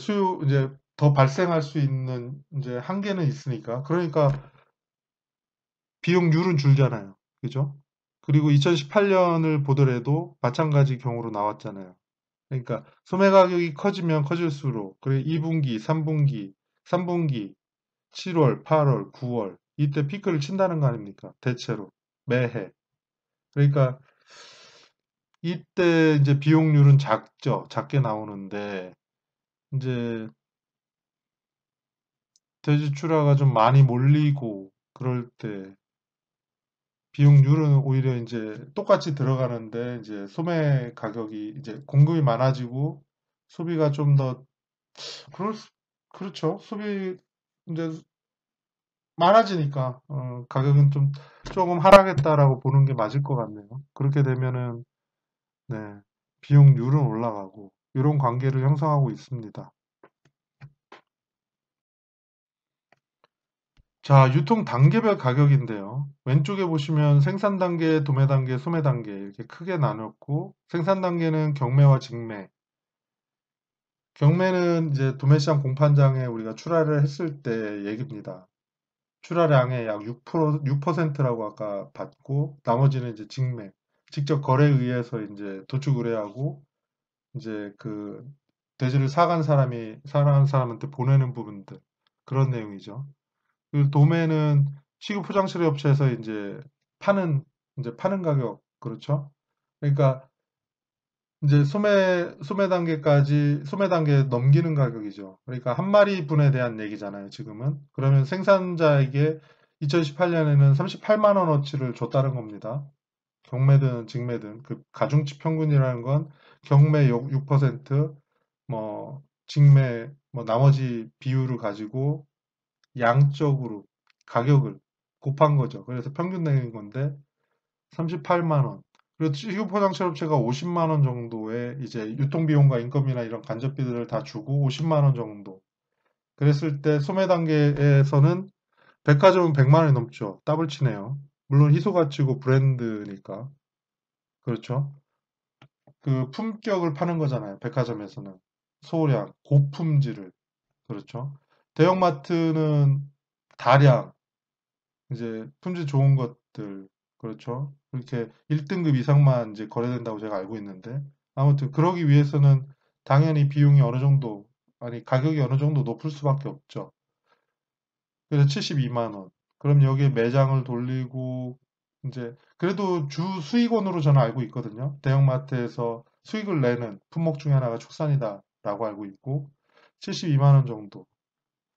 더 발생할 수 있는 이제 한계는 있으니까. 그러니까 비용률은 줄잖아요. 그죠? 그리고 2018년을 보더라도 마찬가지 경우로 나왔잖아요. 그러니까 소매 가격이 커지면 커질수록 그리고 2분기, 3분기, 7월, 8월, 9월 이때 피크를 친다는 거 아닙니까? 대체로 매해. 그러니까 이때 이제 비용률은 작죠. 작게 나오는데 이제 돼지 출하가 좀 많이 몰리고 그럴 때 비용률은 오히려 이제 똑같이 들어가는데 이제 소매 가격이 이제 공급이 많아지고 소비가 좀 더 그렇죠. 소비 이제 많아지니까 가격은 좀 조금 하락했다라고 보는 게 맞을 것 같네요. 그렇게 되면은 네, 비용률은 올라가고 이런 관계를 형성하고 있습니다. 자, 유통 단계별 가격인데요. 왼쪽에 보시면 생산 단계, 도매 단계, 소매 단계 이렇게 크게 나눴고 생산 단계는 경매와 직매. 경매는 이제 도매시장 공판장에 우리가 출하를 했을 때 얘기입니다. 출하량의 약 6%라고 아까 받고, 나머지는 이제 직매, 직접 거래에 의해서 이제 도축 의뢰하고, 이제 그 돼지를 사간 사람한테 보내는 부분들, 그런 내용이죠. 그 도매는 식유 포장처리 업체에서 파는, 이제 파는 가격, 그렇죠? 그러니까 이제 소매 단계 넘기는 가격이죠. 그러니까 한 마리 분에 대한 얘기잖아요, 지금은. 그러면 생산자에게 2018년에는 38만 원어치를 줬다는 겁니다. 경매든 직매든 그 가중치 평균이라는 건 경매 6%, 뭐 직매 뭐 나머지 비율을 가지고 양적으로 가격을 곱한 거죠. 그래서 평균 내린 건데 38만 원. 그리고 식유 포장체 업체가 50만 원 정도의 이제 유통비용과 인건비나 이런 간접비들을 다 주고 50만 원 정도. 그랬을 때 소매 단계에서는 백화점은 100만 원이 넘죠. 더블 치네요. 물론 희소 가치고 브랜드니까. 그렇죠. 그 품격을 파는 거잖아요. 백화점에서는. 소량, 고품질을. 그렇죠. 대형마트는 다량, 이제 품질 좋은 것들, 그렇죠. 그렇게 1등급 이상만 이제 거래된다고 제가 알고 있는데, 아무튼 그러기 위해서는 당연히 비용이 어느 정도, 아니 가격이 어느 정도 높을 수밖에 없죠. 그래서 72만 원. 그럼 여기에 매장을 돌리고 이제 그래도 주 수익원으로 저는 알고 있거든요. 대형마트에서 수익을 내는 품목 중에 하나가 축산이다라고 알고 있고 72만 원 정도.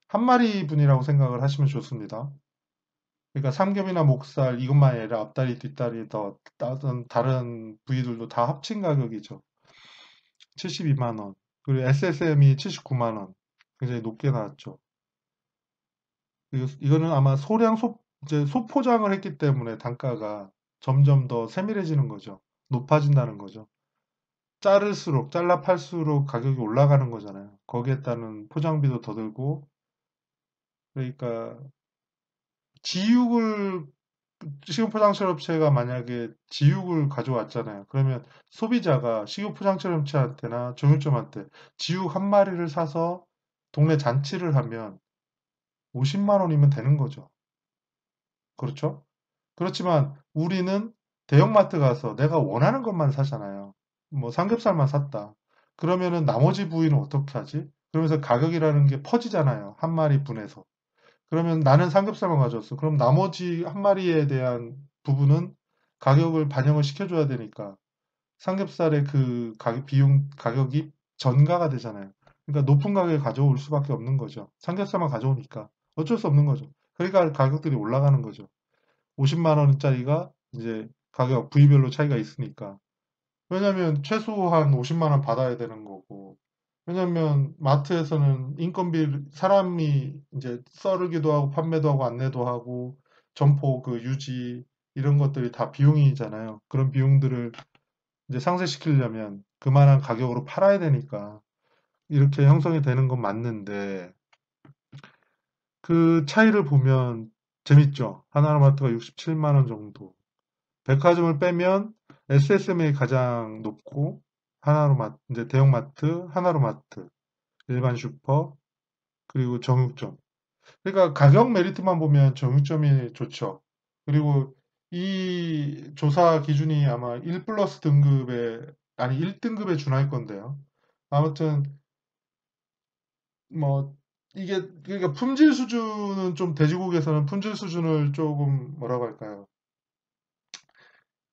한 마리 분이라고 생각을 하시면 좋습니다. 그러니까 삼겹이나 목살 이것만 아니라 앞다리, 뒷다리 더 다른 부위들도 다 합친 가격이죠. 72만 원. 그리고 SSM이 79만 원. 굉장히 높게 나왔죠. 이거는 아마 이제 소포장을 했기 때문에 단가가 점점 더 세밀해지는 거죠. 높아진다는 거죠. 잘라 팔수록 가격이 올라가는 거잖아요. 거기에 따른 포장비도 더 들고, 그러니까 지육을 식유 포장처 업체가 만약에 지육을 가져왔잖아요. 그러면 소비자가 식유 포장처 업체한테나 정육점한테 지육 한 마리를 사서 동네 잔치를 하면 50만 원이면 되는 거죠. 그렇죠? 그렇지만 우리는 대형마트 가서 내가 원하는 것만 사잖아요. 뭐 삼겹살만 샀다. 그러면은 나머지 부위는 어떻게 하지? 그러면서 가격이라는 게 퍼지잖아요. 한 마리 분에서. 그러면 나는 삼겹살만 가져왔어. 그럼 나머지 한 마리에 대한 부분은 가격을 반영을 시켜줘야 되니까 삼겹살의 그 가격이 전가가 되잖아요. 그러니까 높은 가격에 가져올 수밖에 없는 거죠. 삼겹살만 가져오니까 어쩔 수 없는 거죠. 그러니까 가격들이 올라가는 거죠. 50만 원짜리가 이제 가격 부위별로 차이가 있으니까. 왜냐면 최소한 50만 원 받아야 되는 거고. 왜냐면 마트에서는 인건비 사람이 이제 썰기도 하고 판매도 하고 안내도 하고 점포 그 유지 이런 것들이 다 비용이잖아요. 그런 비용들을 이제 상쇄시키려면 그만한 가격으로 팔아야 되니까 이렇게 형성이 되는 건 맞는데 그 차이를 보면 재밌죠. 하나로마트가 67만 원 정도. 백화점을 빼면 SSM이 가장 높고 하나로마트, 이제 대형마트, 하나로마트, 일반 슈퍼, 그리고 정육점. 그러니까 가격 메리트만 보면 정육점이 좋죠. 그리고 이 조사 기준이 아마 1 플러스 등급에, 아니 1등급에 준할 건데요. 아무튼 뭐 이게 그러니까 품질 수준은 좀 돼지고기에서는 품질 수준을 조금 뭐라고 할까요?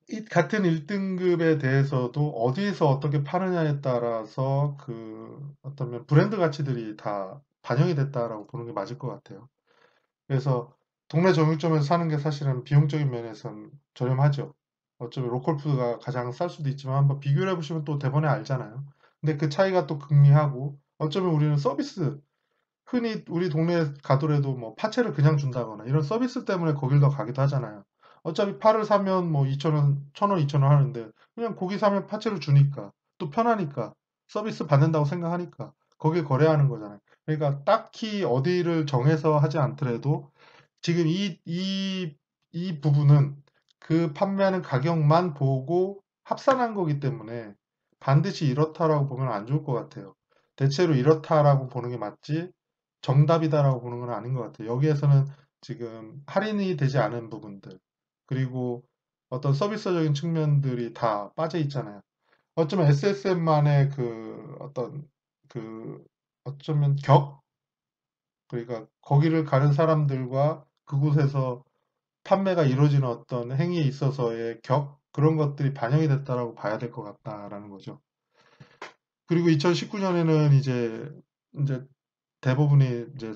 이 같은 1등급에 대해서도 어디에서 어떻게 파느냐에 따라서 그 어떤 브랜드 가치들이 다 반영이 됐다라고 보는 게 맞을 것 같아요. 그래서 동네 정육점에서 사는 게 사실은 비용적인 면에서는 저렴하죠. 어쩌면 로컬 푸드가 가장 쌀 수도 있지만 한번 비교를 해보시면 또 대번에 알잖아요. 근데 그 차이가 또 극미하고 어쩌면 우리는 서비스 흔히 우리 동네에 가더라도 뭐 파채를 그냥 준다거나 이런 서비스 때문에 거길 더 가기도 하잖아요. 어차피 파를 사면 뭐 2,000원, 1,000원, 2,000원 하는데 그냥 고기 사면 파채를 주니까 또 편하니까 서비스 받는다고 생각하니까 거기에 거래하는 거잖아요. 그러니까 딱히 어디를 정해서 하지 않더라도 지금 이 부분은 그 판매하는 가격만 보고 합산한 거기 때문에 반드시 이렇다라고 보면 안 좋을 것 같아요. 대체로 이렇다라고 보는 게 맞지 정답이다라고 보는 건 아닌 것 같아요. 여기에서는 지금 할인이 되지 않은 부분들, 그리고 어떤 서비스적인 측면들이 다 빠져 있잖아요. 어쩌면 SSM만의 어쩌면 그러니까 거기를 가는 사람들과 그곳에서 판매가 이루어지는 어떤 행위에 있어서의 그런 것들이 반영이 됐다라고 봐야 될 것 같다라는 거죠. 그리고 2019년에는 이제 대부분이 이제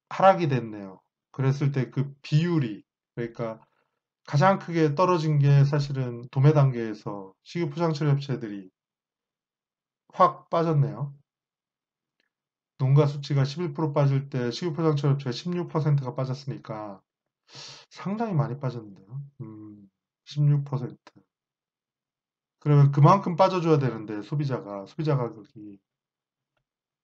하락이 됐네요. 그랬을 때 그 비율이, 그러니까 가장 크게 떨어진 게 사실은 도매 단계에서 식유 포장처리 업체들이 확 빠졌네요. 농가 수치가 11% 빠질 때 식유 포장처리 업체가 16%가 빠졌으니까 상당히 많이 빠졌는데요. 16%. 그러면 그만큼 빠져줘야 되는데 소비자 가격이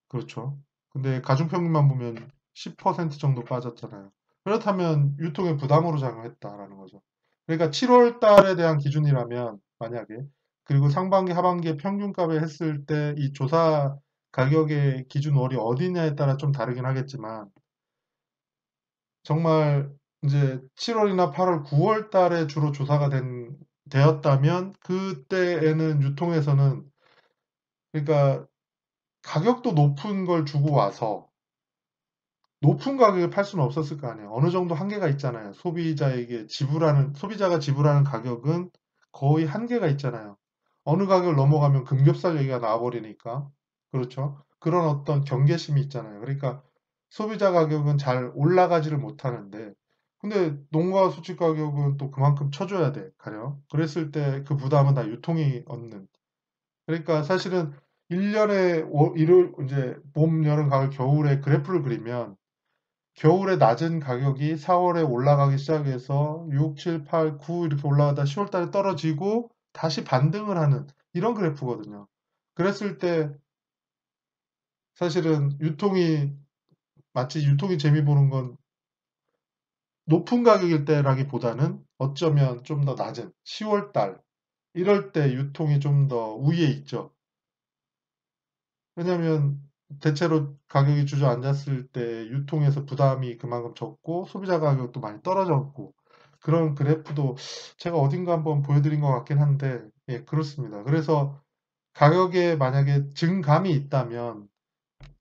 그렇죠. 근데 가중평균만 보면 10% 정도 빠졌잖아요. 그렇다면 유통의 부담으로 작용했다라는 거죠. 그러니까 7월 달에 대한 기준이라면 만약에 그리고 상반기 하반기에 평균값에 했을 때 이 조사 가격의 기준 월이 어디냐에 따라 좀 다르긴 하겠지만 정말 이제 7월이나 8월, 9월 달에 주로 조사가 되었다면 그때에는 유통에서는 그러니까 가격도 높은 걸 주고 와서 높은 가격에 팔 수는 없었을 거 아니에요. 어느 정도 한계가 있잖아요. 소비자가 지불하는 가격은 거의 한계가 있잖아요. 어느 가격을 넘어가면 금겹살 얘기가 나와버리니까. 그렇죠. 그런 어떤 경계심이 있잖아요. 그러니까 소비자 가격은 잘 올라가지를 못하는데, 근데 농가 수출 가격은 또 그만큼 쳐줘야 돼, 가령. 그랬을 때 그 부담은 다 유통이 얻는. 그러니까 사실은 1년에 이제 봄, 여름, 가을, 겨울에 그래프를 그리면 겨울에 낮은 가격이 4월에 올라가기 시작해서 6, 7, 8, 9 이렇게 올라가다 10월 달에 떨어지고 다시 반등을 하는 이런 그래프거든요. 그랬을 때 사실은 마치 유통이 재미 보는 건 높은 가격일 때라기보다는 어쩌면 좀 더 낮은 10월 달 이럴 때 유통이 좀 더 우위에 있죠. 왜냐하면 대체로 가격이 주저앉았을 때 유통에서 부담이 그만큼 적고 소비자 가격도 많이 떨어졌고 그런 그래프도 제가 어딘가 한번 보여드린 것 같긴 한데 예, 그렇습니다. 그래서 가격에 만약에 증감이 있다면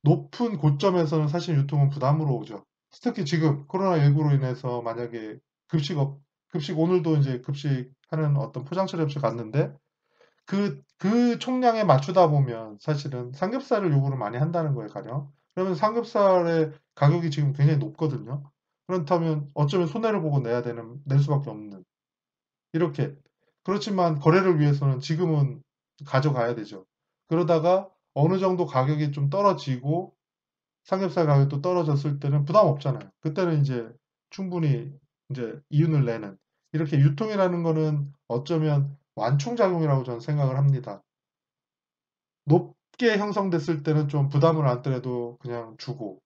높은 고점에서는 사실 유통은 부담으로 오죠. 특히 지금 코로나19로 인해서 만약에 급식 오늘도 이제 급식하는 어떤 포장처리 업체 갔는데 그 총량에 맞추다 보면 사실은 삼겹살을 요구를 많이 한다는 거예요, 가령. 그러면 삼겹살의 가격이 지금 굉장히 높거든요. 그렇다면 어쩌면 손해를 보고 낼 수밖에 없는. 이렇게. 그렇지만 거래를 위해서는 지금은 가져가야 되죠. 그러다가 어느 정도 가격이 좀 떨어지고 삼겹살 가격이 또 떨어졌을 때는 부담 없잖아요. 그때는 이제 충분히 이제 이윤을 내는. 이렇게 유통이라는 거는 어쩌면 완충작용이라고 저는 생각을 합니다. 높게 형성됐을 때는 좀 부담을 안더라도 그냥 주고,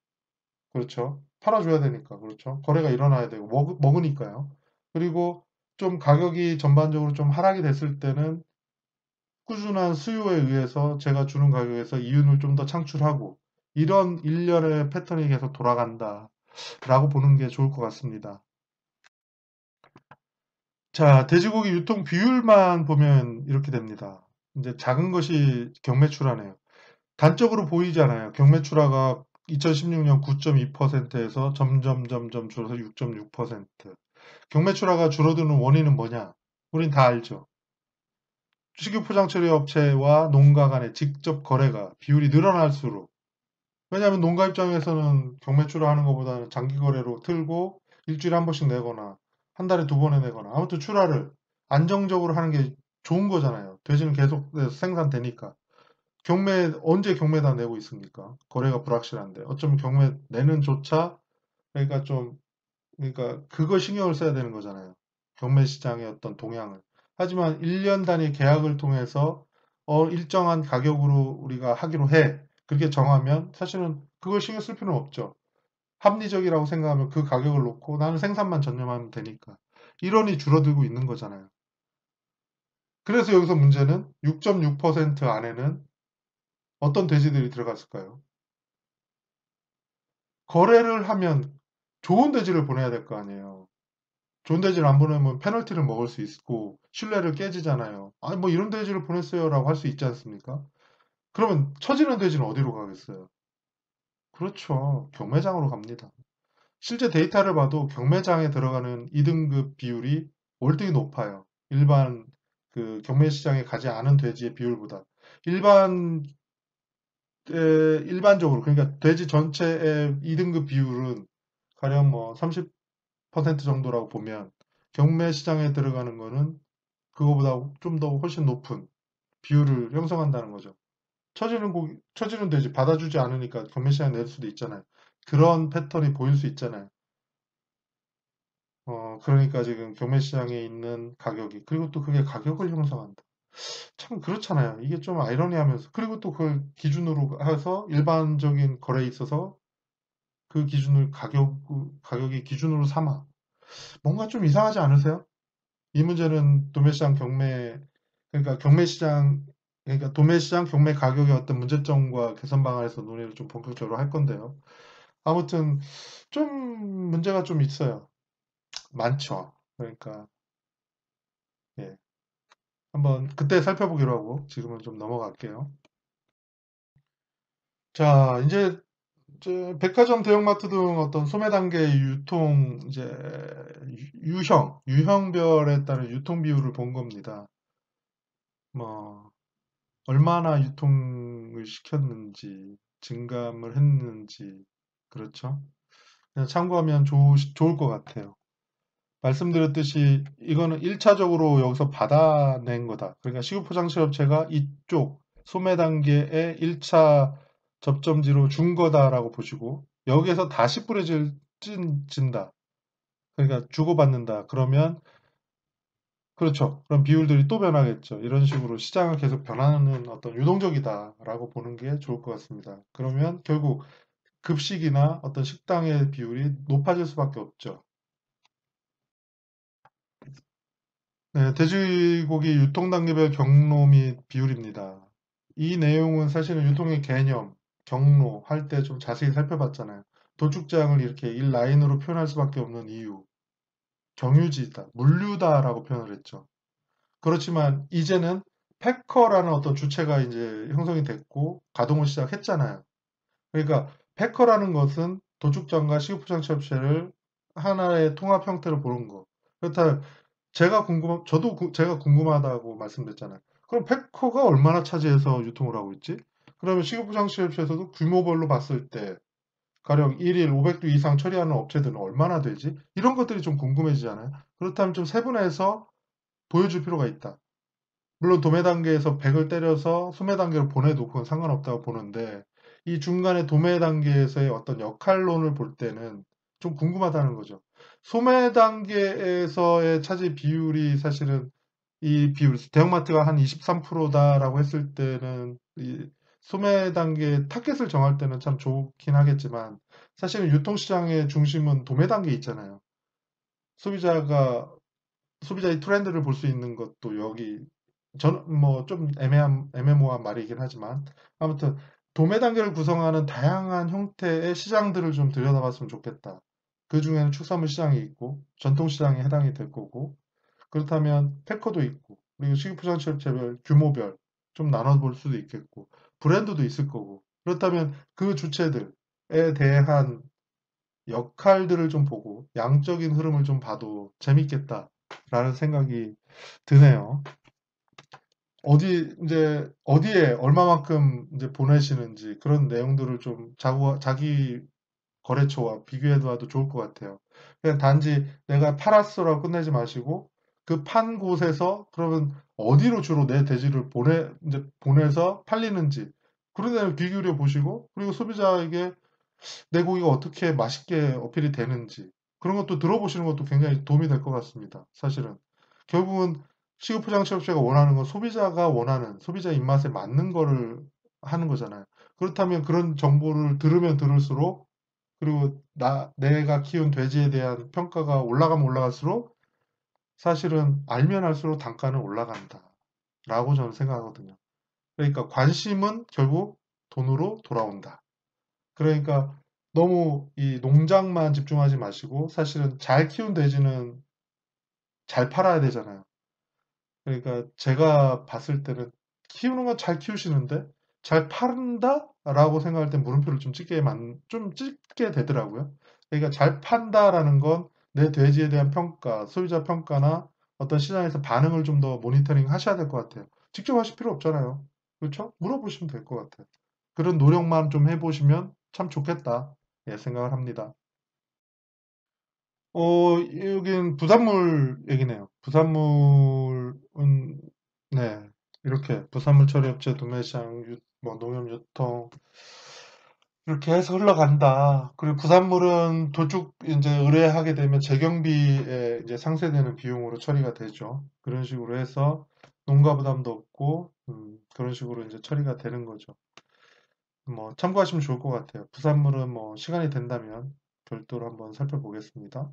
그렇죠. 팔아줘야 되니까, 그렇죠. 거래가 일어나야 되고, 먹으니까요. 그리고 좀 가격이 전반적으로 좀 하락이 됐을 때는 꾸준한 수요에 의해서 제가 주는 가격에서 이윤을 좀 더 창출하고, 이런 일련의 패턴이 계속 돌아간다라고 보는 게 좋을 것 같습니다. 자, 돼지고기 유통 비율만 보면 이렇게 됩니다. 이제 작은 것이 경매출하네요. 단적으로 보이잖아요. 경매출하가 2016년 9.2%에서 점점 줄어서 6.6%. 경매출하가 줄어드는 원인은 뭐냐? 우린 다 알죠. 식유 포장 처리 업체와 농가 간의 직접 거래가 비율이 늘어날수록 왜냐하면 농가 입장에서는 경매출하 하는 것보다는 장기 거래로 틀고 일주일에 한 번씩 내거나 한 달에 두 번에 내거나 아무튼 출하를 안정적으로 하는 게 좋은 거잖아요. 돼지는 계속 생산되니까. 언제 경매다 내고 있습니까? 거래가 불확실한데. 어쩌면 경매 내는 조차, 그러니까 그러니까 그걸 신경을 써야 되는 거잖아요. 경매 시장의 어떤 동향을. 하지만 1년 단위 계약을 통해서 일정한 가격으로 우리가 하기로 해. 그렇게 정하면 사실은 그걸 신경 쓸 필요는 없죠. 합리적이라고 생각하면 그 가격을 놓고 나는 생산만 전념하면 되니까. 일원이 줄어들고 있는 거잖아요. 그래서 여기서 문제는 6.6% 안에는 어떤 돼지들이 들어갔을까요? 거래를 하면 좋은 돼지를 보내야 될 거 아니에요. 좋은 돼지를 안 보내면 페널티를 먹을 수 있고 신뢰를 깨지잖아요. 아니 뭐 이런 돼지를 보냈어요라고 할 수 있지 않습니까? 그러면 처지는 돼지는 어디로 가겠어요? 그렇죠. 경매장으로 갑니다. 실제 데이터를 봐도 경매장에 들어가는 2등급 비율이 월등히 높아요. 일반 그 경매 시장에 가지 않은 돼지의 비율보다. 일반 일반적으로 그러니까 돼지 전체의 2등급 비율은 가령 뭐 30% 정도라고 보면 경매 시장에 들어가는 거는 그거보다 좀 더 훨씬 높은 비율을 형성한다는 거죠. 처지는 돼지 받아주지 않으니까 경매 시장에 낼 수도 있잖아요. 그런 패턴이 보일 수 있잖아요. 그러니까 지금 경매 시장에 있는 가격이, 그리고 또 그게 가격을 형성한다. 참 그렇잖아요. 이게 좀 아이러니하면서, 그리고 또 그걸 기준으로 해서 일반적인 거래에 있어서 그 기준을 가격이 기준으로 삼아. 뭔가 좀 이상하지 않으세요? 이 문제는 도매시장 경매, 그러니까 경매시장, 그러니까 도매시장 경매 가격의 어떤 문제점과 개선 방안에서 논의를 좀 본격적으로 할 건데요. 아무튼 좀 문제가 좀 있어요. 많죠. 그러니까 예. 한번 그때 살펴보기로 하고 지금은 좀 넘어갈게요. 자, 이제 백화점, 대형마트 등 어떤 소매 단계 유통 이제 유형별에 따른 유통 비율을 본 겁니다. 뭐 얼마나 유통을 시켰는지, 증감을 했는지, 그렇죠? 그냥 참고하면 좋을 것 같아요. 말씀드렸듯이 이거는 1차적으로 여기서 받아낸 거다. 그러니까 식육포장실업체가 이쪽 소매 단계의 1차 접점지로 준 거다라고 보시고 여기에서 다시 진다. 그러니까 주고받는다. 그러면 그렇죠. 그럼 비율들이 또 변하겠죠. 이런 식으로 시장은 계속 변하는 어떤 유동적이다라고 보는 게 좋을 것 같습니다. 그러면 결국 급식이나 어떤 식당의 비율이 높아질 수밖에 없죠. 네, 돼지고기 유통 단계별 경로 및 비율입니다. 이 내용은 사실은 유통의 개념, 경로 할 때 좀 자세히 살펴봤잖아요. 도축장을 이렇게 1라인으로 표현할 수밖에 없는 이유, 경유지다, 물류다라고 표현을 했죠. 그렇지만 이제는 패커라는 어떤 주체가 이제 형성이 됐고 가동을 시작했잖아요. 그러니까 패커라는 것은 도축장과 식육포장지업체를 하나의 통합 형태로 보는 거. 그렇다면 제가 궁금하다고 말씀드렸잖아요. 그럼 패커가 얼마나 차지해서 유통을 하고 있지? 그러면 식육포장지업체에서도 규모별로 봤을 때 가령 1일 500두 이상 처리하는 업체들은 얼마나 되지? 이런 것들이 좀 궁금해지잖아요. 그렇다면 좀 세분화해서 보여줄 필요가 있다. 물론 도매 단계에서 100을 때려서 소매 단계로 보내도 그건 상관없다고 보는데 이 중간에 도매 단계에서의 어떤 역할론을 볼 때는 좀 궁금하다는 거죠. 소매 단계에서의 차지 비율이 사실은 이 비율, 대형마트가 한 23%다라고 했을 때는 이 소매 단계 타겟을 정할 때는 참 좋긴 하겠지만 사실은 유통시장의 중심은 도매 단계에 있잖아요. 소비자가 소비자의 트렌드를 볼 수 있는 것도 여기 저는 뭐 좀 애매모호한 말이긴 하지만 아무튼 도매 단계를 구성하는 다양한 형태의 시장들을 좀 들여다봤으면 좋겠다. 그 중에는 축산물 시장이 있고 전통 시장에 해당이 될 거고 그렇다면 패커도 있고 그리고 식육포장지업체별 규모별 좀 나눠볼 수도 있겠고 브랜드도 있을 거고 그렇다면 그 주체들에 대한 역할들을 좀 보고 양적인 흐름을 좀 봐도 재밌겠다라는 생각이 드네요. 어디에 얼마만큼 이제 보내시는지 그런 내용들을 좀 자기 거래처와 비교해 둬도 좋을 것 같아요. 그냥 단지 내가 팔았어라고 끝내지 마시고 그 판 곳에서 그러면 어디로 주로 내 돼지를 이제 보내서 팔리는지 그런 데를 귀 기울여 보시고 그리고 소비자에게 내 고기가 어떻게 맛있게 어필이 되는지 그런 것도 들어보시는 것도 굉장히 도움이 될 것 같습니다. 사실은 결국은 식육포장지업체가 원하는 건 소비자가 원하는 소비자 입맛에 맞는 거를 하는 거잖아요. 그렇다면 그런 정보를 들으면 들을수록 그리고 내가 키운 돼지에 대한 평가가 올라가면 올라갈수록 사실은 알면 알수록 단가는 올라간다라고 저는 생각하거든요. 그러니까 관심은 결국 돈으로 돌아온다. 그러니까 너무 이 농장만 집중하지 마시고 사실은 잘 키운 돼지는 잘 팔아야 되잖아요. 그러니까 제가 봤을 때는 키우는 건 잘 키우시는데 잘 판다라고 생각할 때 물음표를 좀 찍게 되더라고요. 그러니까 잘 판다라는 건 내 돼지에 대한 평가, 소유자 평가나 어떤 시장에서 반응을 좀 더 모니터링 하셔야 될 것 같아요. 직접 하실 필요 없잖아요. 그렇죠? 물어보시면 될 것 같아요. 그런 노력만 좀 해보시면 참 좋겠다. 예, 생각을 합니다. 여긴 부산물 얘기네요. 부산물은, 네, 이렇게 부산물 처리업체, 도매시장, 뭐 농협 유통, 이렇게 해서 흘러간다. 그리고 부산물은 도축 이제 의뢰하게 되면 재경비에 이제 상쇄되는 비용으로 처리가 되죠. 그런 식으로 해서 농가 부담도 없고, 그런 식으로 이제 처리가 되는 거죠. 뭐 참고하시면 좋을 것 같아요. 부산물은 뭐 시간이 된다면 별도로 한번 살펴보겠습니다.